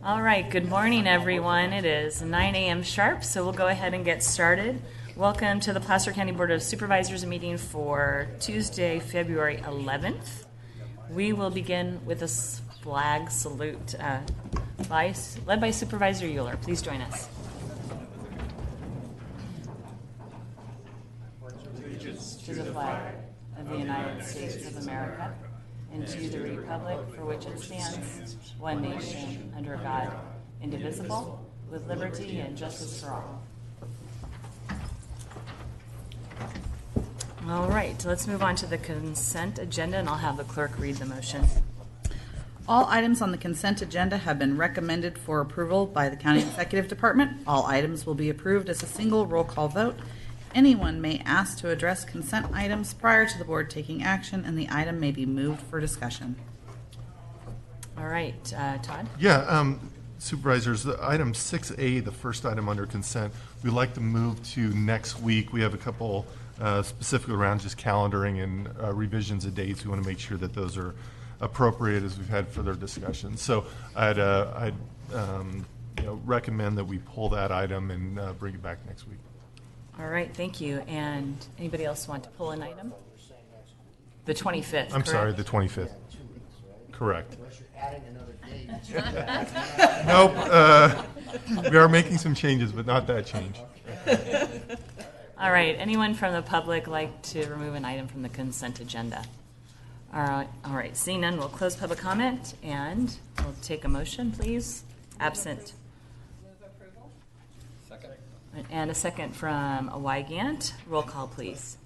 All right, good morning, everyone. It is 9 a.m. sharp, so we'll go ahead and get started. Welcome to the Placer County Board of Supervisors meeting for Tuesday, February 11th. We will begin with a flag salute led by Supervisor Euler. Please join us. To the flag of the United States of America, and to the republic for which it stands, one nation, under God, indivisible, with liberty and justice for all. All right, let's move on to the consent agenda, and I'll have the clerk read the motion. All items on the consent agenda have been recommended for approval by the County Executive Department. All items will be approved as a single roll call vote. Anyone may ask to address consent items prior to the board taking action, and the item may be moved for discussion. All right, Todd? Yeah, Supervisors, the item 6A, the first item under consent, we'd like to move to next week. We have a couple specifically around just calendaring and revisions of dates. We want to make sure that those are appropriate as we've had further discussions. So I'd recommend that we pull that item and bring it back next week. All right, thank you. And anybody else want to pull an item? The 25th, I'm correct? sorry, the 25th. Correct. Nope. We are making some changes, but not that change. All right, anyone from the public like to remove an item from the consent agenda? All right, seeing none, we'll close public comment, and we'll take a motion, please. Absent. And a second from Wygant. Roll call, please.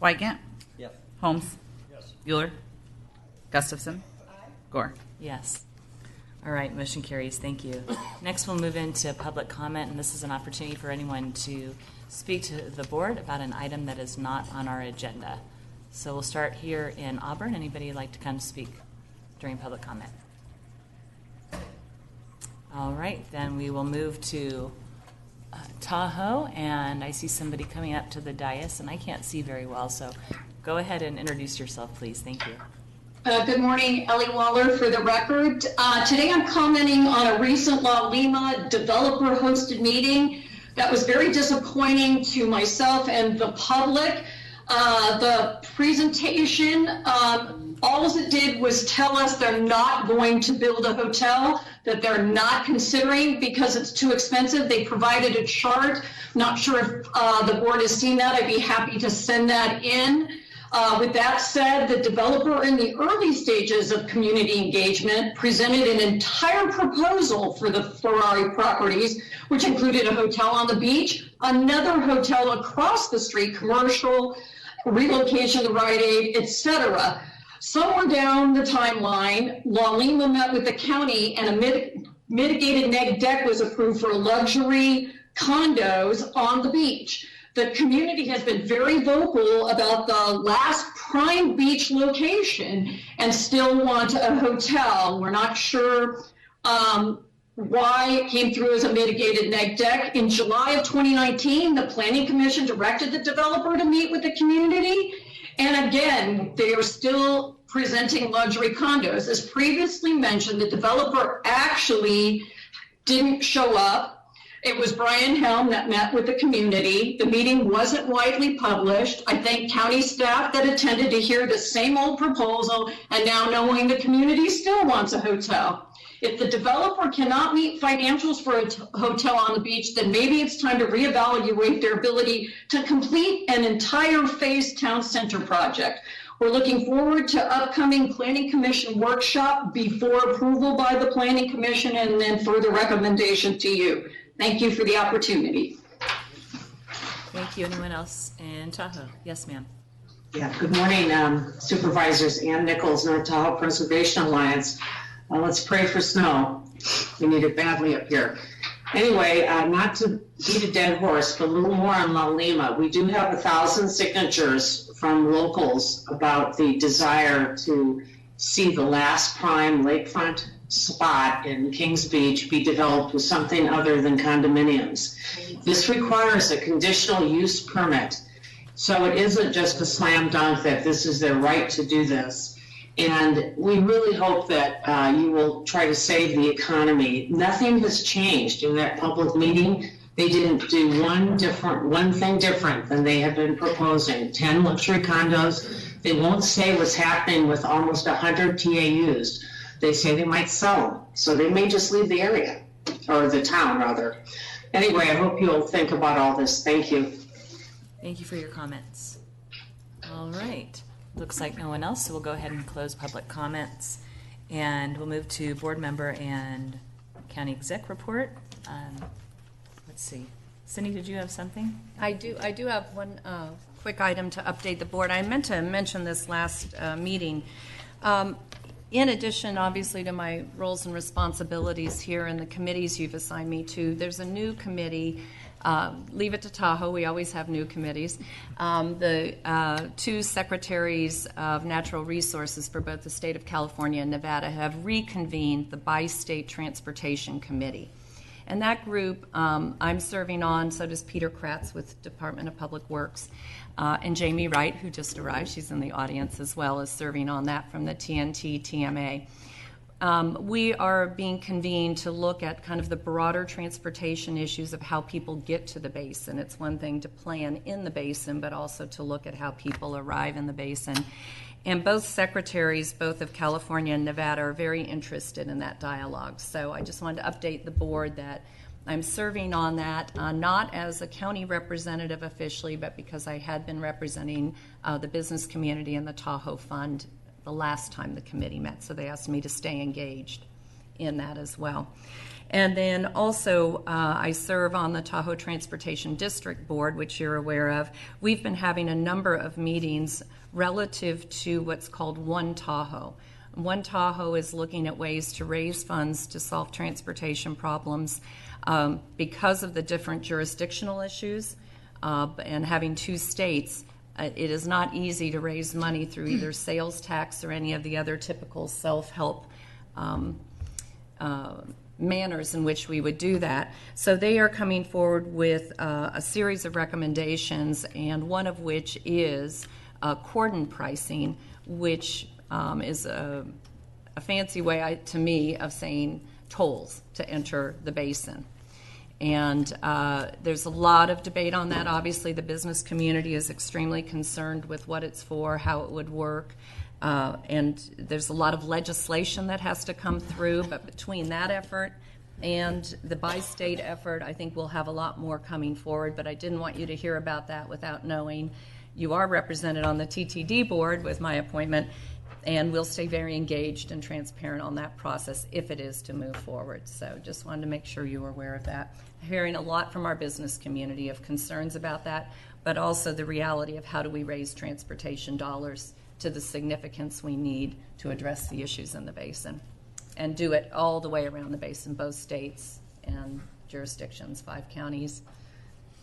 Wygant? Yes. Holmes? Yes. Euler? Gustafson? Aye. Gore? Yes. All right, motion carries. Thank you. Next, we'll move into public comment, and this is an opportunity for anyone to speak to the board about an item that is not on our agenda. So we'll start here in Auburn. Anybody like to come speak during public comment? All right, then we will move to Tahoe, and I see somebody coming up to the dais, and I can't see very well, so go ahead and introduce yourself, please. Thank you. Good morning, Ellie Waller for the record. Today I'm commenting on a recent La Lima developer-hosted meeting that was very disappointing to myself and the public. The presentation, all it did was tell us they're not going to build a hotel, that they're not considering because it's too expensive. They provided a chart. Not sure if the board has seen that. I'd be happy to send that in. With that said, the developer in the early stages of community engagement presented an entire proposal for the Ferrari properties, which included a hotel on the beach, another hotel across the street, commercial, relocation to Rite Aid, etc. Somewhere down the timeline, La Lima met with the county and a mitigated neg deck was approved for luxury condos on the beach. The community has been very vocal about the last prime beach location and still want a hotel. We're not sure why it came through as a mitigated neg deck. In July of 2019, the Planning Commission directed the developer to meet with the community. And again, they are still presenting luxury condos. As previously mentioned, the developer actually didn't show up. It was Brian Helm that met with the community. The meeting wasn't widely published. I thank county staff that attended to hear the same old proposal, and now knowing the community still wants a hotel. If the developer cannot meet financials for a hotel on the beach, then maybe it's time to reevaluate their ability to complete an entire phase town center project. We're looking forward to upcoming Planning Commission workshop before approval by the Planning Commission and then further recommendation to you. Thank you for the opportunity. Thank you. Anyone else in Tahoe? Yes, ma'am. Yeah, good morning, Supervisors. Ann Nichols, North Tahoe Preservation Alliance. Let's pray for snow. We need it badly up here. Anyway, not to beat a dead horse, but a little more on La Lima. We do have 1,000 signatures from locals about the desire to see the last prime lakefront spot in Kings Beach be developed with something other than condominiums. This requires a conditional use permit. So it isn't just a slam dunk that this is their right to do this. And we really hope that you will try to save the economy. Nothing has changed in that public meeting. They didn't do one thing different than they have been proposing. 10 luxury condos. They won't say what's happening with almost 100 TAUs. They say they might sell them. So they may just leave the area, or the town rather. Anyway, I hope you'll think about all this. Thank you. Thank you for your comments. All right. Looks like no one else, so we'll go ahead and close public comments. And we'll move to board member and county exec report. Let's see. Cindy, did you have something? I do have one quick item to update the board. I meant to mention this last meeting. In addition, obviously, to my roles and responsibilities here and the committees you've assigned me to, there's a new committee. Leave it to Tahoe. We always have new committees. The two secretaries of natural resources for both the state of California and Nevada have reconvened the Bi-State Transportation Committee. And that group I'm serving on, so does Peter Kratz with Department of Public Works, and Jamie Wright, who just arrived, she's in the audience as well, is serving on that from the TNT TMA. We are being convened to look at kind of the broader transportation issues of how people get to the basin. It's one thing to plan in the basin, but also to look at how people arrive in the basin. And both secretaries, both of California and Nevada, are very interested in that dialogue. So I just wanted to update the board that I'm serving on that, not as a county representative officially, but because I had been representing the business community and the Tahoe Fund the last time the committee met. So they asked me to stay engaged in that as well. And then also, I serve on the Tahoe Transportation District Board, which you're aware of. We've been having a number of meetings relative to what's called One Tahoe. One Tahoe is looking at ways to raise funds to solve transportation problems because of the different jurisdictional issues and having two states. It is not easy to raise money through either sales tax or any of the other typical self-help manners in which we would do that. So they are coming forward with a series of recommendations, and one of which is cordon pricing, which is a fancy way to me of saying tolls to enter the basin. And there's a lot of debate on that. Obviously, the business community is extremely concerned with what it's for, how it would work. And there's a lot of legislation that has to come through, but between that effort and the bi-state effort, I think we'll have a lot more coming forward, but I didn't want you to hear about that without knowing. You are represented on the TTD board with my appointment, and we'll stay very engaged and transparent on that process if it is to move forward. So just wanted to make sure you were aware of that. Hearing a lot from our business community of concerns about that, but also the reality of how do we raise transportation dollars to the significance we need to address the issues in the basin, and do it all the way around the basin, both states and jurisdictions, 5 counties,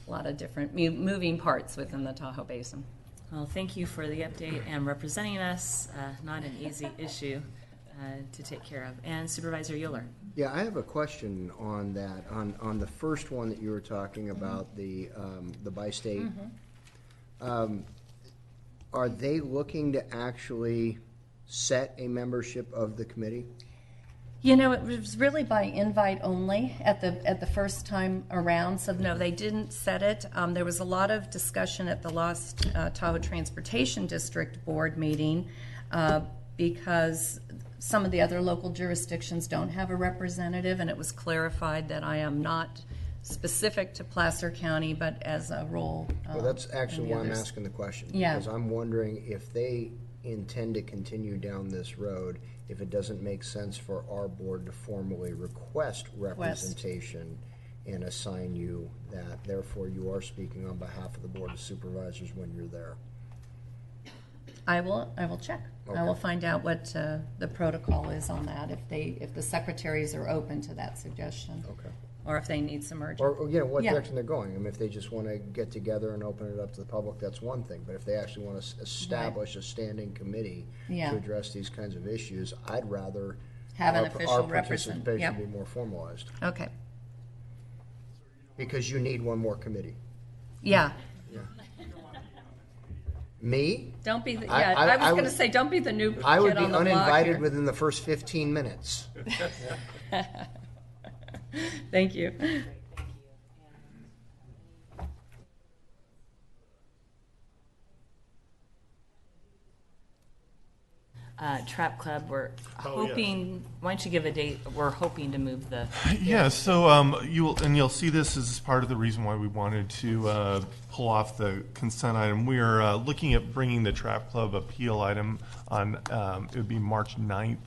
a lot of different moving parts within the Tahoe Basin. Well, thank you for the update and representing us. Not an easy issue to take care of. And Supervisor Euler. Yeah, I have a question on that. On the first one that you were talking about, the bi-state. Are they looking to actually set a membership of the committee? You know, it was really by invite only at the first time around. So no, they didn't set it. There was a lot of discussion at the last Tahoe Transportation District Board meeting because some of the other local jurisdictions don't have a representative, and it was clarified that I am not specific to Placer County, but as a role. Well, that's actually why I'm asking the question. Yeah. Because I'm wondering if they intend to continue down this road, if it doesn't make sense for our board to formally request representation and assign you that. Therefore, you are speaking on behalf of the Board of Supervisors when you're there. I will check. Okay. I will find out what the protocol is on that, if the secretaries are open to that suggestion. Okay. Or if they need some urgent. Or what direction they're going. I mean, if they just want to get together and open it up to the public, that's one thing. But if they actually want to establish a standing committee to address these kinds of issues, I'd rather have an our official representative. participation be more formalized. Okay. Because you need one more committee. Yeah. Me? Don't be the, I- yeah, I- I was I going to would- say, don't be the new kid I would be on the block uninvited here. within the first 15 minutes. Thank you. Trap Club, we're Oh, yes. hoping, why don't you give a date? We're hoping to move the, Yeah, so you'll see this as part of the reason why we wanted to pull off the consent item. We are looking at bringing the Trap Club appeal item on, it would be March 9th.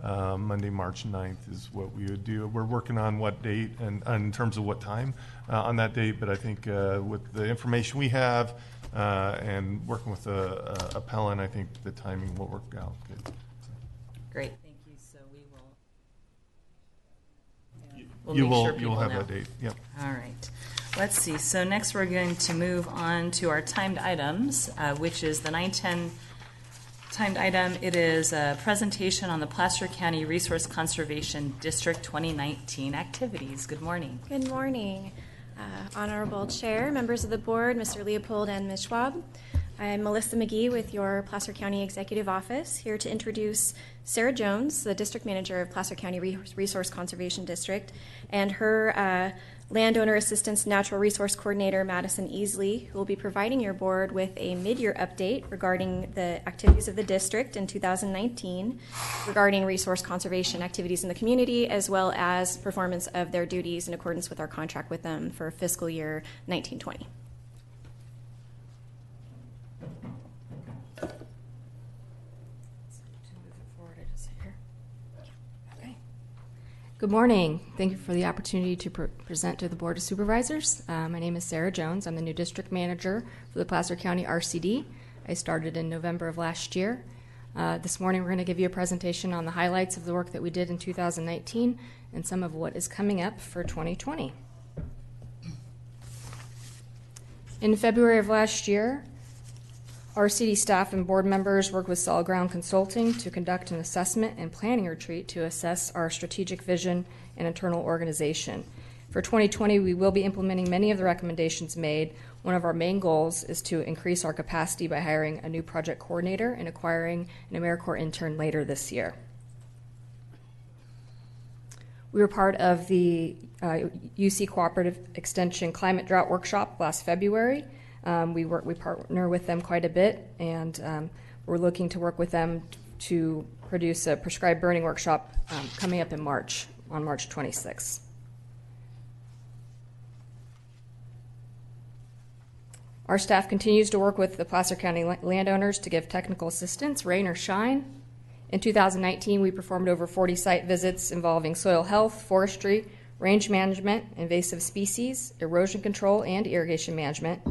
Monday, March 9th is what we would do. We're working on what date and in terms of what time on that date, but I think with the information we have and working with the appellant, I think the timing will work out good. great, thank you, so we will. We'll You make will, sure you will people have know. that date, yep. All right. Let's see. So next we're going to move on to our timed items, which is the 9:10 timed item. It is a presentation on the Placer County Resource Conservation District 2019 activities. Good morning. Good morning, Honorable Chair, members of the board, Mr. Leopold and Ms. Schwab. I'm Melissa McGee with your Placer County Executive Office, here to introduce Sarah Jones, the District Manager of Placer County Resource Conservation District, and her Landowner Assistance Natural Resource Coordinator, Madison Easley, who will be providing your board with a mid-year update regarding the activities of the district in 2019, regarding resource conservation activities in the community, as well as performance of their duties in accordance with our contract with them for fiscal year 1920. Good morning. Thank you for the opportunity to present to the Board of Supervisors. My name is Sarah Jones. I'm the new district manager for the Placer County RCD. I started in November of last year. This morning we're going to give you a presentation on the highlights of the work that we did in 2019 and some of what is coming up for 2020. In February of last year, RCD staff and board members worked with Solid Ground Consulting to conduct an assessment and planning retreat to assess our strategic vision and internal organization. For 2020, we will be implementing many of the recommendations made. One of our main goals is to increase our capacity by hiring a new project coordinator and acquiring an AmeriCorps intern later this year. We were part of the UC Cooperative Extension Climate Drought Workshop last February. We partner with them quite a bit, and we're looking to work with them to produce a prescribed burning workshop coming up in March, on March 26th. Our staff continues to work with the Placer County landowners to give technical assistance, rain or shine. In 2019, we performed over 40 site visits involving soil health, forestry, range management, invasive species, erosion control, and irrigation management.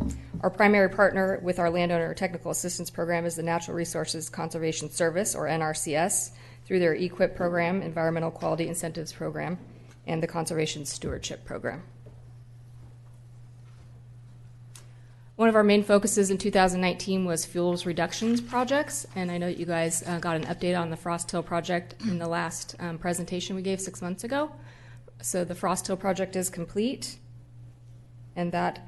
Our primary partner with our landowner technical assistance program is the Natural Resources Conservation Service, or NRCS, through their EQIP program, Environmental Quality Incentives Program, and the Conservation Stewardship Program. One of our main focuses in 2019 was fuels reductions projects, and I know that you guys got an update on the Frost Hill project in the last presentation we gave 6 months ago. So the Frost Hill project is complete, and that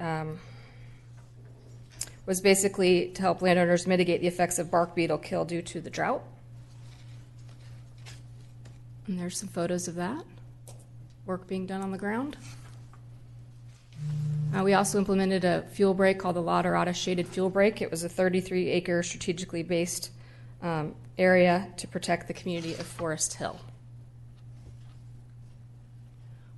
was basically to help landowners mitigate the effects of bark beetle kill due to the drought. And there's some photos of that work being done on the ground. We also implemented a fuel break called the La Dorada Shaded Fuel Break. It was a 33-acre strategically based area to protect the community of Forest Hill.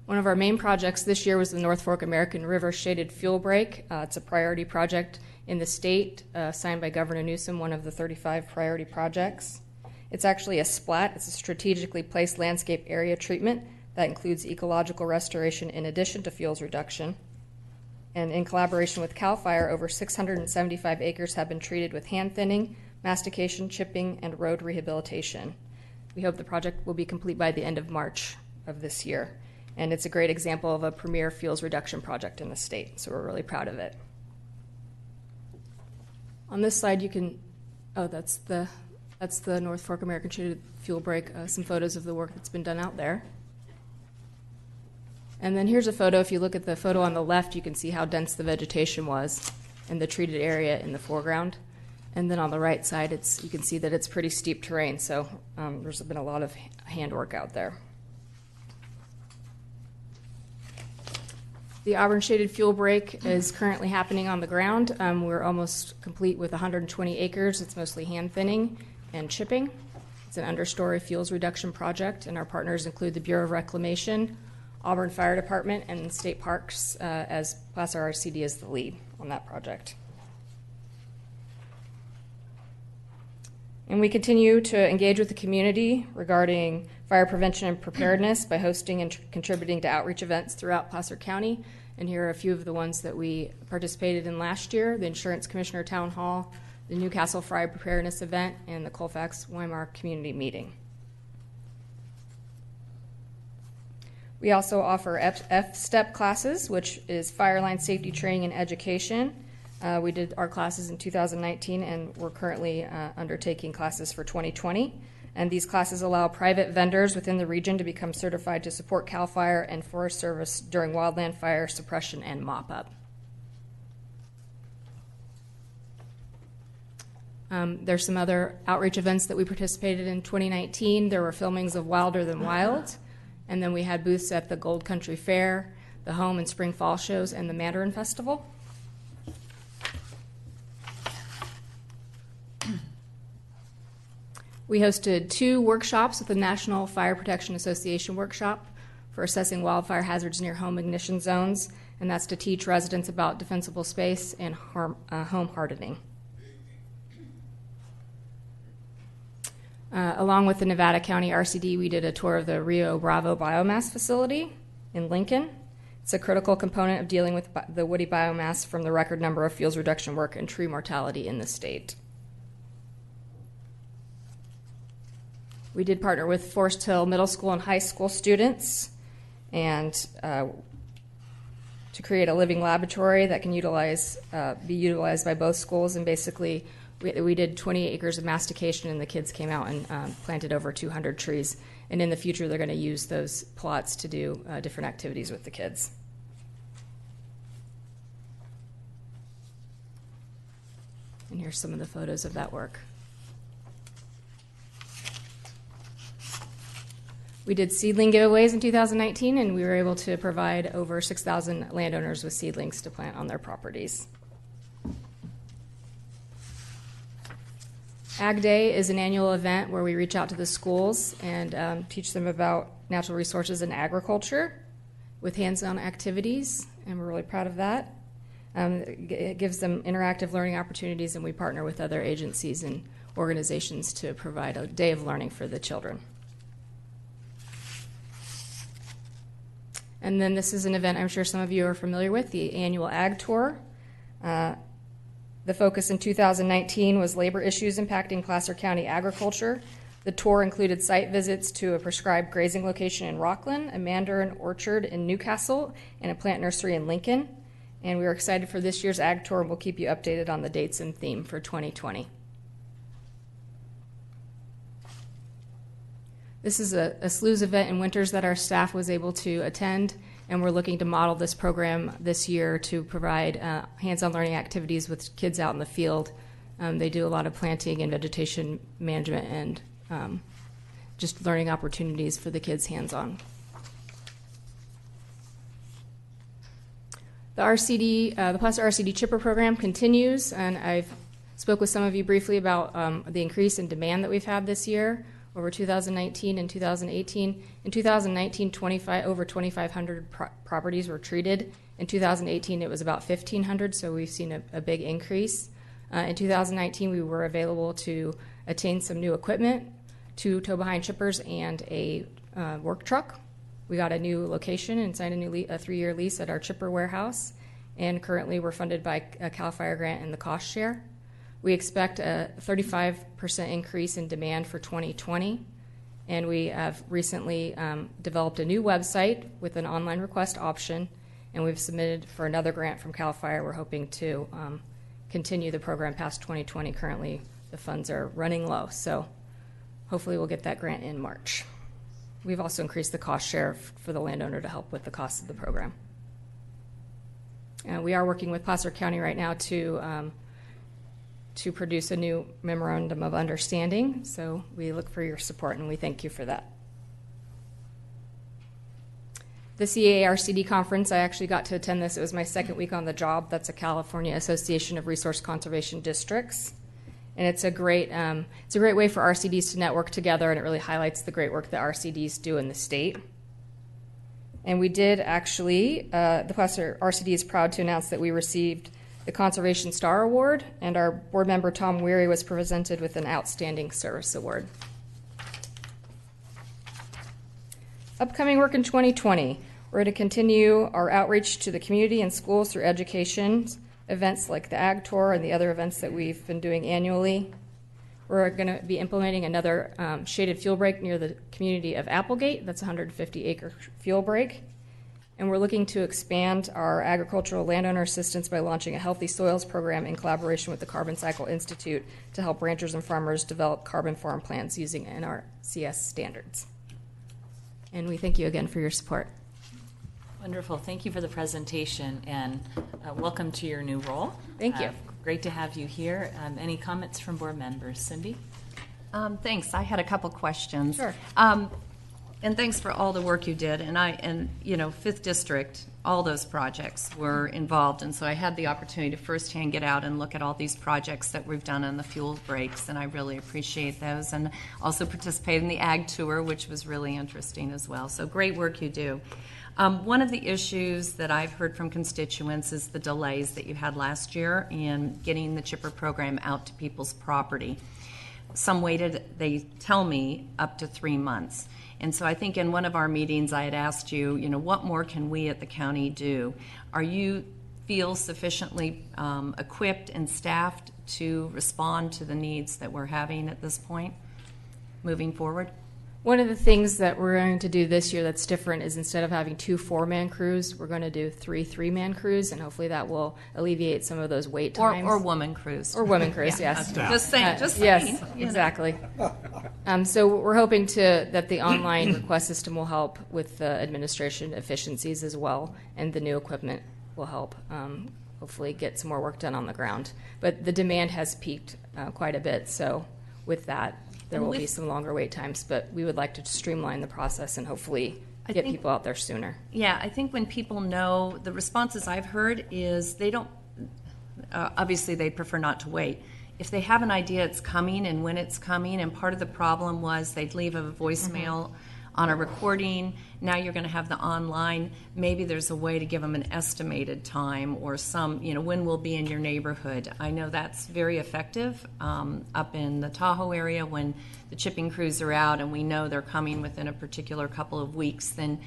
One of our main projects this year was the North Fork American River Shaded Fuel Break. It's a priority project in the state, signed by Governor Newsom, one of the 35 priority projects. It's actually a SPLAT. It's a strategically placed landscape area treatment that includes ecological restoration in addition to fuels reduction. And in collaboration with CAL FIRE, over 675 acres have been treated with hand thinning, mastication, chipping, and road rehabilitation. We hope the project will be complete by the end of March of this year. And it's a great example of a premier fuels reduction project in the state, so we're really proud of it. On this slide, you can, that's the North Fork American Shaded Fuel Break, some photos of the work that's been done out there. And then here's a photo. If you look at the photo on the left, you can see how dense the vegetation was and the treated area in the foreground. And then on the right side, you can see that it's pretty steep terrain, so there's been a lot of handwork out there. The Auburn shaded fuel break is currently happening on the ground. We're almost complete with 120 acres. It's mostly hand thinning and chipping. It's an understory fuels reduction project, and our partners include the Bureau of Reclamation, Auburn Fire Department, and State Parks, as Placer Rcd is the lead on that project. And we continue to engage with the community regarding fire prevention and preparedness by hosting and contributing to outreach events throughout Placer County. And here are a few of the ones that we participated in last year: the Insurance Commissioner Town Hall, the Newcastle Fire Preparedness Event, and the Colfax-Weimar Community Meeting. We also offer F-STEP classes, which is Fireline Safety Training and Education. We did our classes in 2019, and we're currently undertaking classes for 2020. And these classes allow private vendors within the region to become certified to support CAL FIRE and Forest Service during wildland fire suppression and mop-up. There's some other outreach events that we participated in 2019. There were filmings of Wilder Than Wild, and then we had booths at the Gold Country Fair, the Home and Spring Fall shows, and the Mandarin Festival. We hosted 2 workshops with the National Fire Protection Association workshop for assessing wildfire hazards near home ignition zones, and that's to teach residents about defensible space and home hardening. Along with the Nevada County RCD, we did a tour of the Rio Bravo biomass facility in Lincoln. It's a critical component of dealing with the woody biomass from the record number of fuels reduction work and tree mortality in the state. We did partner with Forest Hill Middle School and High School students and to create a living laboratory that can be utilized by both schools. And basically, we did 20 acres of mastication, and the kids came out and planted over 200 trees. And in the future, they're going to use those plots to do different activities with the kids. And here's some of the photos of that work. We did seedling giveaways in 2019, and we were able to provide over 6,000 landowners with seedlings to plant on their properties. Ag Day is an annual event where we reach out to the schools and teach them about natural resources and agriculture with hands-on activities, and we're really proud of that. It gives them interactive learning opportunities, and we partner with other agencies and organizations to provide a day of learning for the children. And then this is an event I'm sure some of you are familiar with, the annual Ag Tour. The focus in 2019 was labor issues impacting Placer County agriculture. The tour included site visits to a prescribed grazing location in Rockland, a mandarin orchard in Newcastle, and a plant nursery in Lincoln. And we are excited for this year's Ag Tour, and we'll keep you updated on the dates and theme for 2020. This is a SLUES event in Winters that our staff was able to attend, and we're looking to model this program this year to provide hands-on learning activities with kids out in the field. They do a lot of planting and vegetation management and just learning opportunities for the kids hands-on. The RCD, the Placer RCD Chipper program continues, and I've spoke with some of you briefly about the increase in demand that we've had this year over 2019 and 2018. In 2019, over 2,500 properties were treated. In 2018, it was about 1,500, so we've seen a big increase. In 2019, we were available to attain some new equipment, 2 tow-behind chippers, and a work truck. We got a new location and signed a 3-year lease at our chipper warehouse, and currently we're funded by a CAL FIRE grant and the cost share. We expect a 35% increase in demand for 2020, and we have recently developed a new website with an online request option, and we've submitted for another grant from CAL FIRE. We're hoping to continue the program past 2020. Currently, the funds are running low, so hopefully we'll get that grant in March. We've also increased the cost share for the landowner to help with the cost of the program. We are working with Placer County right now to to produce a new memorandum of understanding. So we look for your support, and we thank you for that. The Rcd Conference, I actually got to attend this. It was my second week on the job. That's a California Association of Resource Conservation Districts. And it's a great way for RCDs to network together, and it really highlights the great work that RCDs do in the state. And we did actually, the Placer RCD is proud to announce that we received the Conservation Star Award, and our board member Tom Weary was presented with an Outstanding Service Award. Upcoming work in 2020. We're going to continue our outreach to the community and schools through education, events like the Ag Tour and the other events that we've been doing annually. We're going to be implementing another shaded fuel break near the community of Applegate. That's a 150-acre fuel break. And we're looking to expand our agricultural landowner assistance by launching a Healthy Soils program in collaboration with the Carbon Cycle Institute to help ranchers and farmers develop carbon farm plans using NRCS standards. And we thank you again for your support. Wonderful. Thank you for the presentation, and welcome to your new role. Thank you. Great to have you here. Any comments from board members? Cindy? Thanks. I had a couple questions. Sure. And thanks for all the work you did. And 5th District, all those projects were involved. And so I had the opportunity to firsthand get out and look at all these projects that we've done on the fuel breaks, and I really appreciate those. And also participate in the Ag Tour, which was really interesting as well. So great work you do. One of the issues that I've heard from constituents is the delays that you had last year in getting the chipper program out to people's property. Some waited, they tell me, up to 3 months. And so I think in one of our meetings I had asked you, what more can we at the county do? Are you feel sufficiently equipped and staffed to respond to the needs that we're having at this point moving forward? One of the things that we're going to do this year that's different is instead of having 2 4-man crews, we're going to do 3 3-man crews, and hopefully that will alleviate some of those wait times. Or woman crews. Or woman crews, yes. Just saying. Yes, exactly. So we're hoping that the online request system will help with the administration efficiencies as well, and the new equipment will help hopefully get some more work done on the ground. But the demand has peaked quite a bit, so with that, there will be some longer wait times, but we would like to streamline the process and hopefully get people out there sooner. Yeah, I think when people know, the responses I've heard is they don't, obviously they prefer not to wait. If they have an idea it's coming and when it's coming, and part of the problem was they'd leave a voicemail on a recording, now you're going to have the online, maybe there's a way to give them an estimated time or some, when we'll be in your neighborhood. I know that's very effective up in the Tahoe area when the chipping crews are out and we know they're coming within a particular couple of weeks, then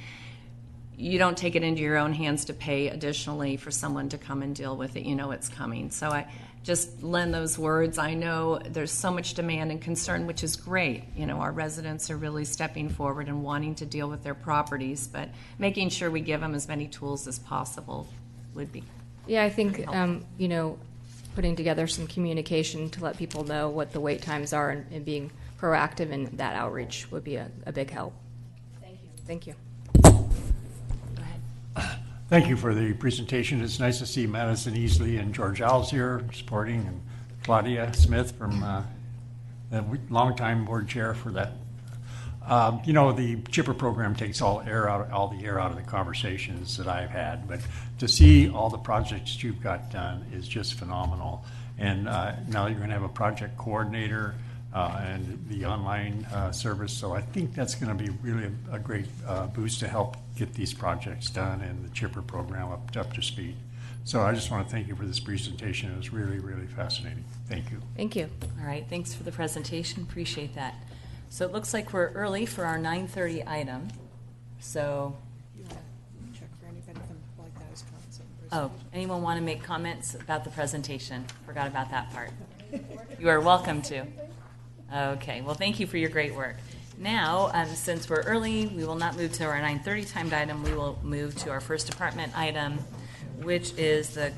you don't take it into your own hands to pay additionally for someone to come and deal with it. It's coming. So I just lend those words. I know there's so much demand and concern, which is great. Our residents are really stepping forward and wanting to deal with their properties, but making sure we give them as many tools as possible would be. Yeah, I think, putting together some communication to let people know what the wait times are and being proactive in that outreach would be a big help. Thank you. Thank you. Thank you for the presentation. It's nice to see Madison Easley and George Alves here supporting, and Claudia Smith from the longtime board chair for that. The chipper program takes all the air out of the conversations that I've had, but to see all the projects you've got done is just phenomenal. And now you're going to have a project coordinator and the online service. So I think that's going to be really a great boost to help get these projects done and the chipper program up to speed. So I just want to thank you for this presentation. It was really, really fascinating. Thank you. Thank you. All right, thanks for the presentation. Appreciate that. So it looks like we're early for our 9:30 item. So, check for anybody from like that as comments. Anyone want to make comments about the presentation? Forgot about that part. You are welcome to. Okay, well, thank you for your great work. Now, since we're early, we will not move to our 9:30 timed item. We will move to our first department item, which is the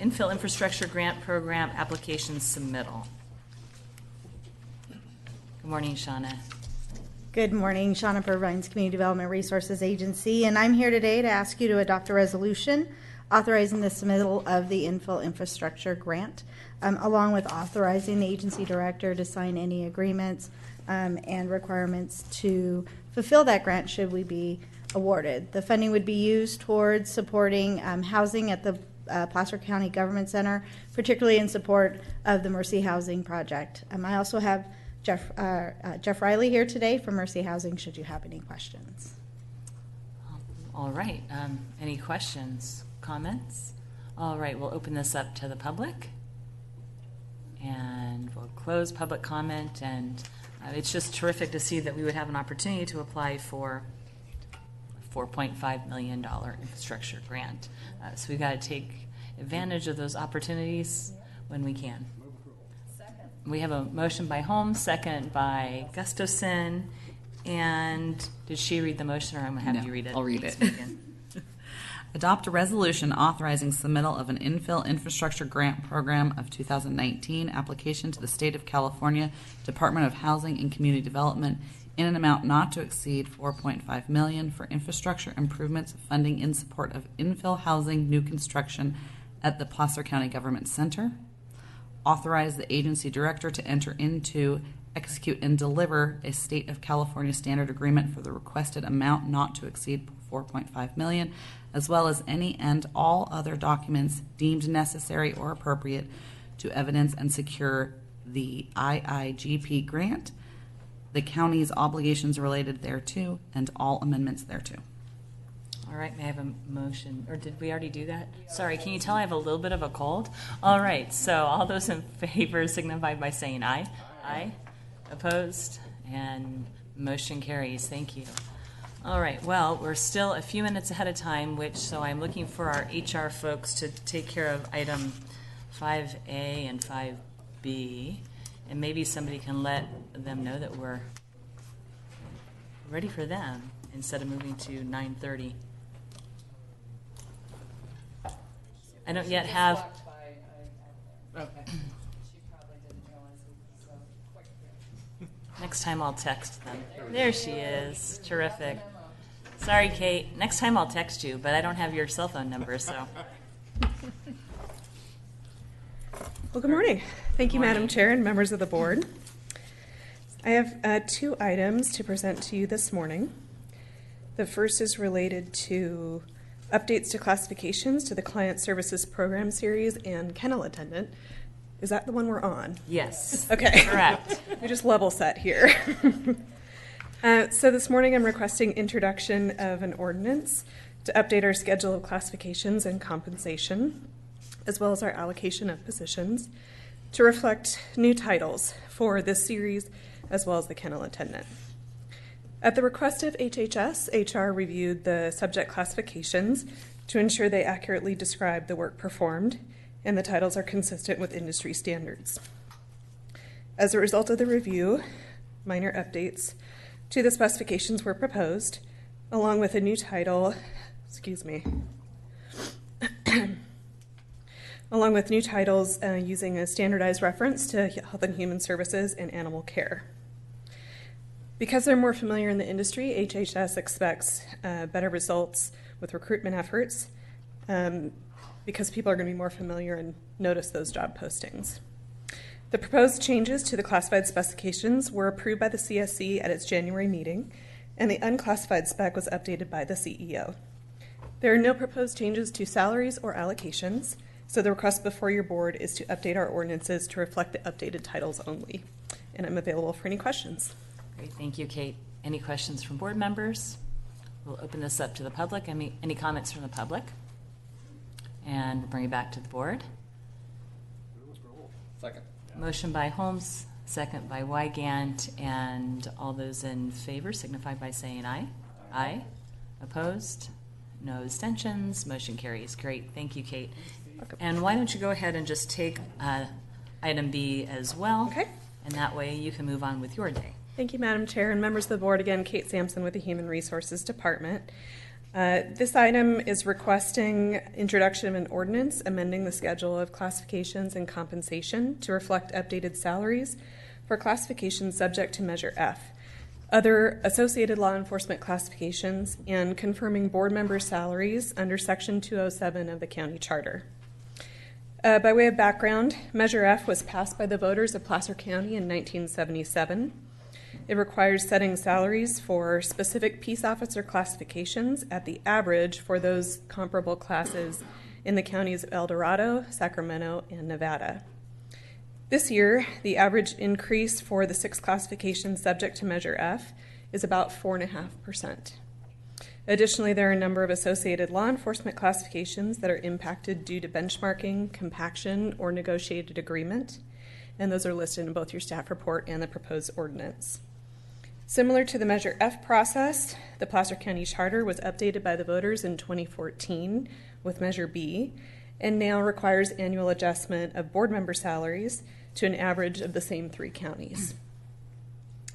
Infill Infrastructure Grant Program Application Submittal. Good morning, Shauna. Good morning, Shauna Purvines, Community Development Resources Agency, and I'm here today to ask you to adopt a resolution authorizing the submittal of the Infill infrastructure grant, along with authorizing the agency director to sign any agreements and requirements to fulfill that grant should we be awarded. The funding would be used towards supporting housing at the Placer County Government Center, particularly in support of the Mercy Housing Project. I also have Jeff Riley here today from Mercy Housing, should you have any questions. All right. Any questions, comments? All right, we'll open this up to the public. And we'll close public comment. And it's just terrific to see that we would have an opportunity to apply for $4.5 million infrastructure grant. So we've got to take advantage of those opportunities when we can. Second. We have a motion by Holmes, second by Gustafson. And did she read the motion, or I'm going to have you read it? I'll read it. Adopt a resolution authorizing submittal of an Infill infrastructure grant program of 2019 application to the State of California Department of Housing and Community Development in an amount not to exceed $4.5 million for infrastructure improvements funding in support of infill housing new construction at the Placer County Government Center. Authorize the agency director to enter into, execute, and deliver a State of California standard agreement for the requested amount not to exceed $4.5 million, as well as any and all other documents deemed necessary or appropriate to evidence and secure the IIGP grant, the county's obligations related thereto, and all amendments thereto. All right, may I have a motion? Or did we already do that? Sorry, can you tell I have a little bit of a cold? All right, so all those in favor signify by saying aye. Aye. Opposed? And motion carries. Thank you. All right, well, we're still a few minutes ahead of time, so I'm looking for our HR folks to take care of item 5A and 5B. And maybe somebody can let them know that we're ready for them instead of moving to 9:30. I don't yet have. Okay. Next time I'll text them. There she is. Terrific. Sorry, Kate. Next time I'll text you, but I don't have your cell phone number, so. Well, good morning. Thank you, Madam Chair and members of the board. I have 2 items to present to you this morning. The first is related to updates to classifications to the Client Services Program Series and Kennel Attendant. Is that the one we're on? Yes. Okay. Correct. We just level set here. So this morning I'm requesting introduction of an ordinance to update our schedule of classifications and compensation, as well as our allocation of positions, to reflect new titles for this series, as well as the kennel attendant. At the request of HHS, HR reviewed the subject classifications to ensure they accurately describe the work performed and the titles are consistent with industry standards. As a result of the review, minor updates to the specifications were proposed, along with a new title, along with new titles using a standardized reference to Health and Human Services and Animal Care. Because they're more familiar in the industry, HHS expects better results with recruitment efforts because people are going to be more familiar and notice those job postings. The proposed changes to the classified specifications were approved by the CSC at its January meeting, and the unclassified spec was updated by the CEO. There are no proposed changes to salaries or allocations, so the request before your board is to update our ordinances to reflect the updated titles only. And I'm available for any questions. Great, thank you, Kate. Any questions from board members? We'll open this up to the public. Any comments from the public? And we'll bring it back to the board. Second. Motion by Holmes, second by Wygant, and all those in favor signify by saying aye. Aye. Opposed? No abstentions. Motion carries. Great. Thank you, Kate. Welcome. And why don't you go ahead and just take item B as well? Okay. And that way you can move on with your day. Thank you, Madam Chair, and members of the board. Again, Kate Sampson with the Human Resources Department. This item is requesting introduction of an ordinance amending the schedule of classifications and compensation to reflect updated salaries for classifications subject to Measure F other associated law enforcement classifications, and confirming board member salaries under Section 207 of the county charter. By way of background, Measure F was passed by the voters of Placer County in 1977. It requires setting salaries for specific peace officer classifications at the average for those comparable classes in the counties of El Dorado, Sacramento, and Nevada. This year, the average increase for the 6 classifications subject to Measure F is about 4.5%. Additionally, there are a number of associated law enforcement classifications that are impacted due to benchmarking, compaction, or negotiated agreement, and those are listed in both your staff report and the proposed ordinance. Similar to the Measure F process, the Placer County Charter was updated by the voters in 2014 with Measure B, and now requires annual adjustment of board member salaries to an average of the same 3 counties.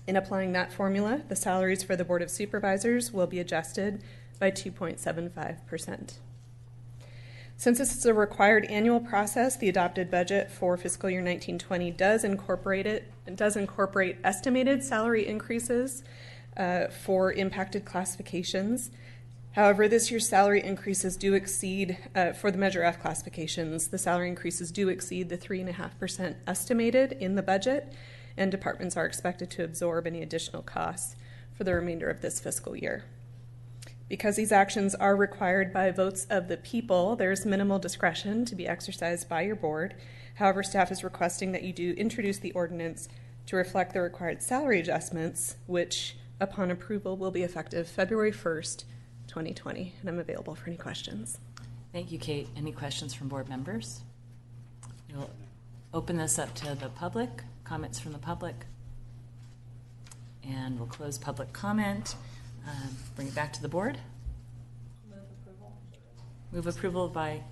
In applying that formula, the salaries for the Board of Supervisors will be adjusted by 2.75%. Since this is a required annual process, the adopted budget for fiscal year 1920 does incorporate estimated salary increases for impacted classifications. However, this year's salary increases do exceed, for the Measure F classifications, the salary increases do exceed the 3.5% estimated in the budget, and departments are expected to absorb any additional costs for the remainder of this fiscal year. Because these actions are required by votes of the people, there's minimal discretion to be exercised by your board. However, staff is requesting that you do introduce the ordinance to reflect the required salary adjustments, which, upon approval, will be effective February 1st, 2020. And I'm available for any questions. Thank you, Kate. Any questions from board members? We'll open this up to the public. Comments from the public, and we'll close public comment. Bring it back to the board. Move approval by.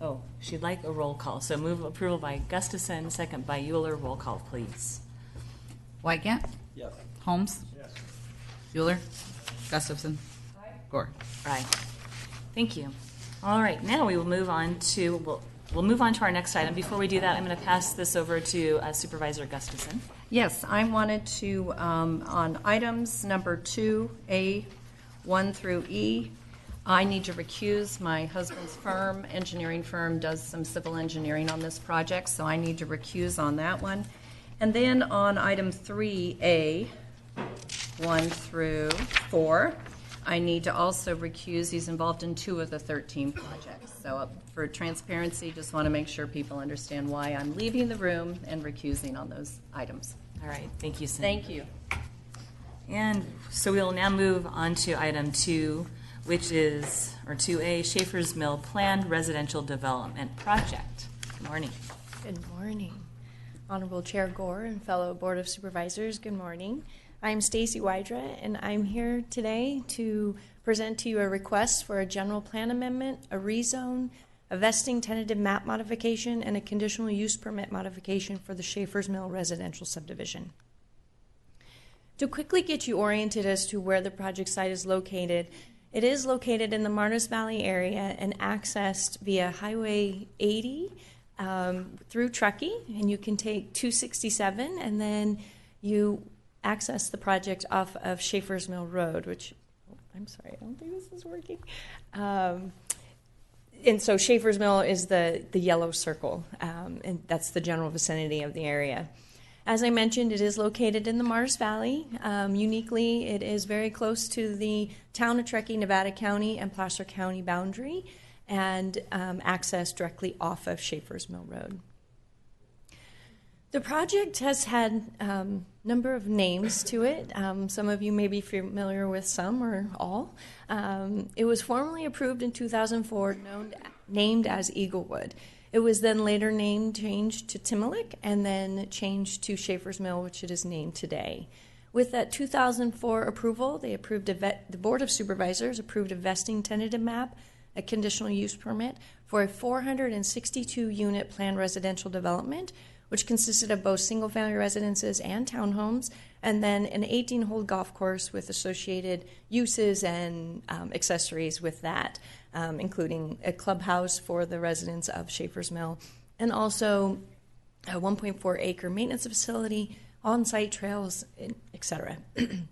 Oh, she'd like a roll call. So move approval by Gustafson, second by Euler. Roll call, please. Wygant? Yes. Holmes? Yes. Euler? Gustafson? Aye. Gore? Aye. Thank you. All right, now we will move on to. We'll move on to our next item. Before we do that, I'm going to pass this over to Supervisor Gustafson. Yes, I wanted to, on items number 2A, 1 through E, I need to recuse. My husband's firm, engineering firm, does some civil engineering on this project, so I need to recuse on that one. And then on item 3A, 1 through 4, I need to also recuse. He's involved in 2 of the 13 projects. So for transparency, just want to make sure people understand why I'm leaving the room and recusing on those items. All right, thank you, Cindy. Thank you. And so we'll now move on to item 2, which is, or 2A, Shaffer's Mill Planned Residential Development Project. Good morning. Good morning. Honorable Chair Gore and fellow Board of Supervisors, good morning. I'm Stacy Wydra, and I'm here today to present to you a request for a general plan amendment, a rezone, a vesting tentative map modification, and a conditional use permit modification for the Shaffer's Mill residential subdivision. To quickly get you oriented as to where the project site is located, it is located in the Martis Valley area and accessed via Highway 80 through Truckee, and you can take 267, and then you access the project off of Shaffer's Mill Road, which, I'm sorry, I don't think this is working. And so Shaffer's Mill is the yellow circle, and that's the general vicinity of the area. As I mentioned, it is located in the Martis Valley. Uniquely, it is very close to the town of Truckee, Nevada County, and Placer County boundary, and accessed directly off of Shaffer's Mill Road. The project has had a number of names to it. Some of you may be familiar with some or all. It was formally approved in 2004, named as Eaglewood. It was then later changed to Timberlake, and then changed to Shaffer's Mill, which it is named today. With that 2004 approval, they approved the Board of Supervisors approved a vesting tentative map, a conditional use permit for a 462-unit planned residential development, which consisted of both single-family residences and townhomes, and then an 18-hole golf course with associated uses and accessories with that, including a clubhouse for the residents of Shaffer's Mill, and also a 1.4-acre maintenance facility, on-site trails, etc.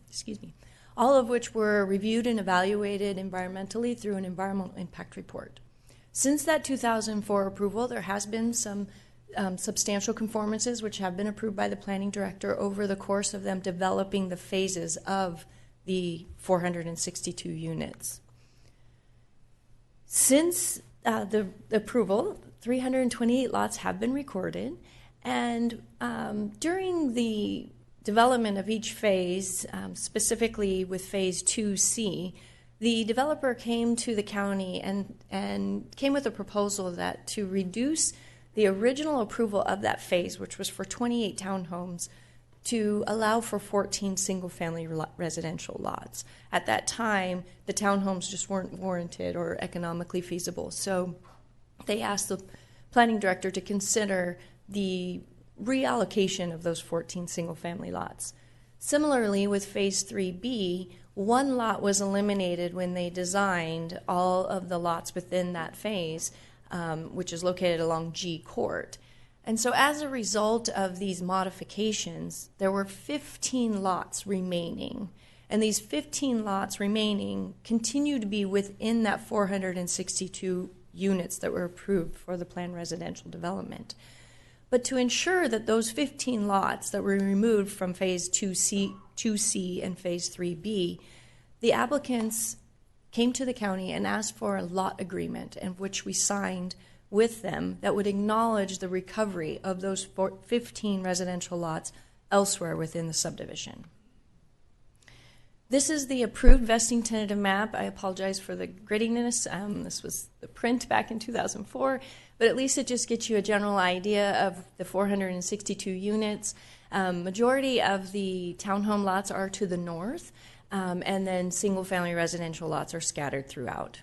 Excuse me. All of which were reviewed and evaluated environmentally through an environmental impact report. Since that 2004 approval, there has been some substantial conformances which have been approved by the planning director over the course of them developing the phases of the 462 units. Since the approval, 328 lots have been recorded, and during the development of each phase, specifically with phase 2C, the developer came to the county and came with a proposal that to reduce the original approval of that phase, which was for 28 townhomes, to allow for 14 single-family residential lots. At that time, the townhomes just weren't warranted or economically feasible. So they asked the planning director to consider the reallocation of those 14 single-family lots. Similarly, with phase 3B, one lot was eliminated when they designed all of the lots within that phase, which is located along G Court. And so as a result of these modifications, there were 15 lots remaining. And these 15 lots remaining continue to be within that 462 units that were approved for the planned residential development. But to ensure that those 15 lots that were removed from phase 2C and phase 3B, the applicants came to the county and asked for a lot agreement, in which we signed with them, that would acknowledge the recovery of those 15 residential lots elsewhere within the subdivision. This is the approved vesting tentative map. I apologize for the grittiness. This was the print back in 2004, but at least it just gets you a general idea of the 462 units. Majority of the townhome lots are to the north, and then single-family residential lots are scattered throughout.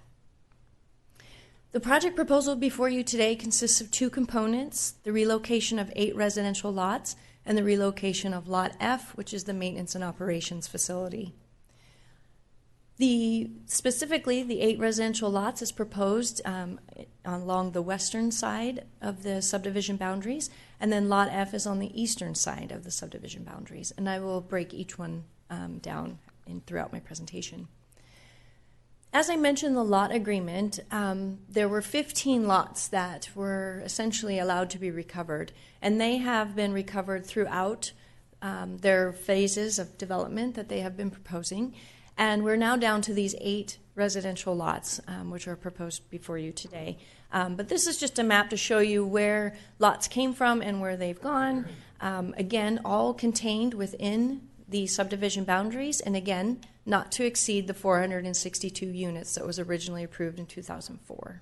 The project proposal before you today consists of two components: the relocation of 8 residential lots and the relocation of Lot F, which is the maintenance and operations facility. Specifically, the 8 residential lots is proposed along the western side of the subdivision boundaries, and then Lot F is on the eastern side of the subdivision boundaries. And I will break each one down throughout my presentation. As I mentioned, the lot agreement, there were 15 lots that were essentially allowed to be recovered, and they have been recovered throughout their phases of development that they have been proposing. And we're now down to these 8 residential lots, which are proposed before you today. But this is just a map to show you where lots came from and where they've gone. Again, all contained within the subdivision boundaries, and again, not to exceed the 462 units that was originally approved in 2004.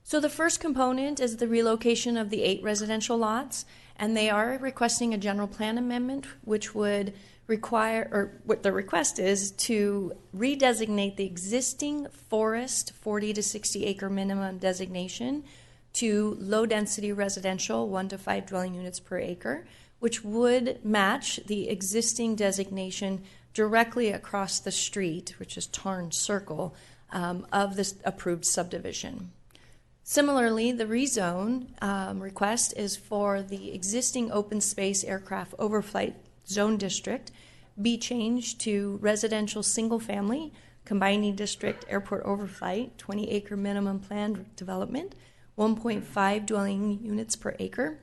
So the first component is the relocation of the 8 residential lots, and they are requesting a general plan amendment, which would require, or what the request is, to redesignate the existing forest 40 to 60 acre minimum designation to low density residential 1 to 5 dwelling units per acre, which would match the existing designation directly across the street, which is Tarn Circle, of this approved subdivision. Similarly, the rezone request is for the existing open space aircraft overflight zone district be changed to residential single family, combining district airport overflight, 20 acre minimum planned development, 1.5 dwelling units per acre.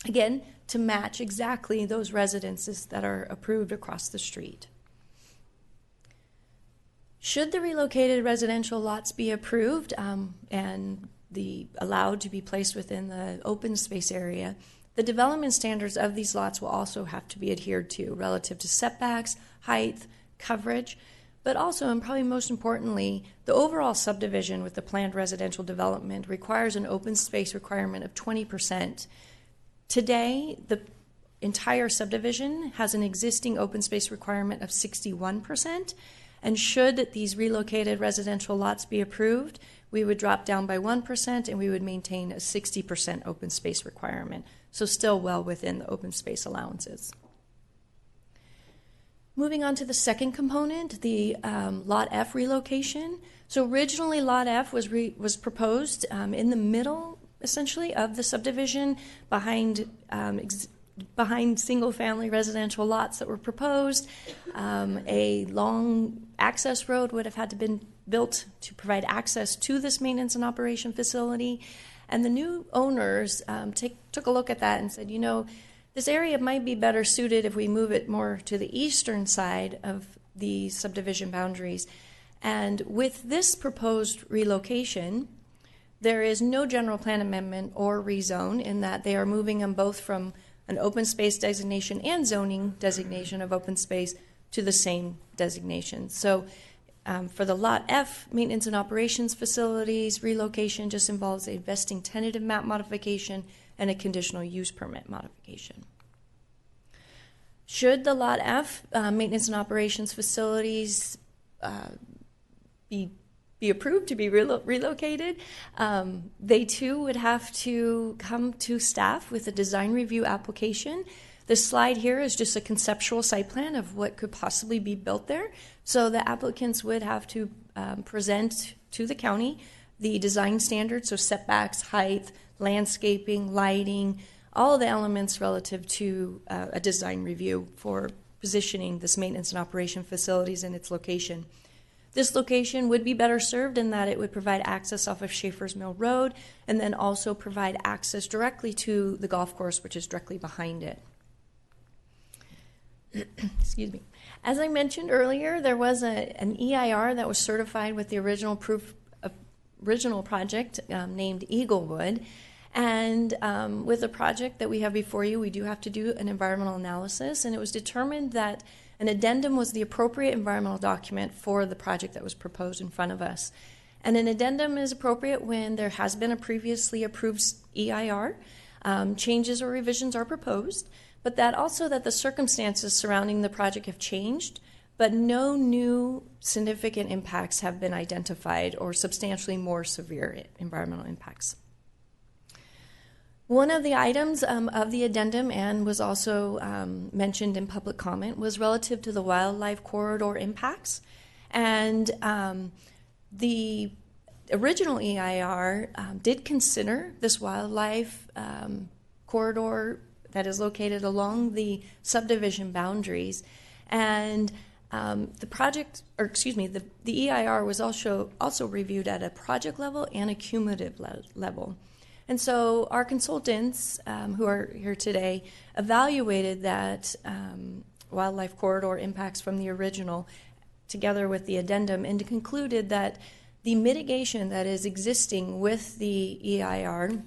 Again, to match exactly those residences that are approved across the street. Should the relocated residential lots be approved and allowed to be placed within the open space area, the development standards of these lots will also have to be adhered to relative to setbacks, height, coverage, but also, and probably most importantly, the overall subdivision with the planned residential development requires an open space requirement of 20%. Today, the entire subdivision has an existing open space requirement of 61%, and should these relocated residential lots be approved, we would drop down by 1% and we would maintain a 60% open space requirement, so still well within the open space allowances. Moving on to the second component, the Lot F relocation. So originally Lot F was proposed in the middle, essentially, of the subdivision behind behind single-family residential lots that were proposed. A long access road would have had to been built to provide access to this maintenance and operation facility. And the new owners took a look at that and said, you know, this area might be better suited if we move it more to the eastern side of the subdivision boundaries. And with this proposed relocation, there is no general plan amendment or rezone in that they are moving them both from an open space designation and zoning designation of open space to the same designation. So for the Lot F maintenance and operations facilities, relocation just involves a vesting tentative map modification and a conditional use permit modification. Should the Lot F maintenance and operations facilities be approved to be relocated, they too would have to come to staff with a design review application. This slide here is just a conceptual site plan of what could possibly be built there. So the applicants would have to present to the county the design standards, so setbacks, height, landscaping, lighting, all the elements relative to a design review for positioning this maintenance and operation facilities in its location. This location would be better served in that it would provide access off of Schaefer's Mill Road and then also provide access directly to the golf course, which is directly behind it. Excuse me. As I mentioned earlier, there was an EIR that was certified with the original project named Eaglewood. And with the project that we have before you, we do have to do an environmental analysis, and it was determined that an addendum was the appropriate environmental document for the project that was proposed in front of us. And an addendum is appropriate when there has been a previously approved EIR, changes or revisions are proposed, but that also that the circumstances surrounding the project have changed, but no new significant impacts have been identified or substantially more severe environmental impacts. One of the items of the addendum, and was also mentioned in public comment, was relative to the wildlife corridor impacts. And the original EIR did consider this wildlife corridor that is located along the subdivision boundaries. And the project, or excuse me, the EIR was also reviewed at a project level and a cumulative level. And so our consultants who are here today evaluated that wildlife corridor impacts from the original together with the addendum and concluded that the mitigation that is existing with the EIR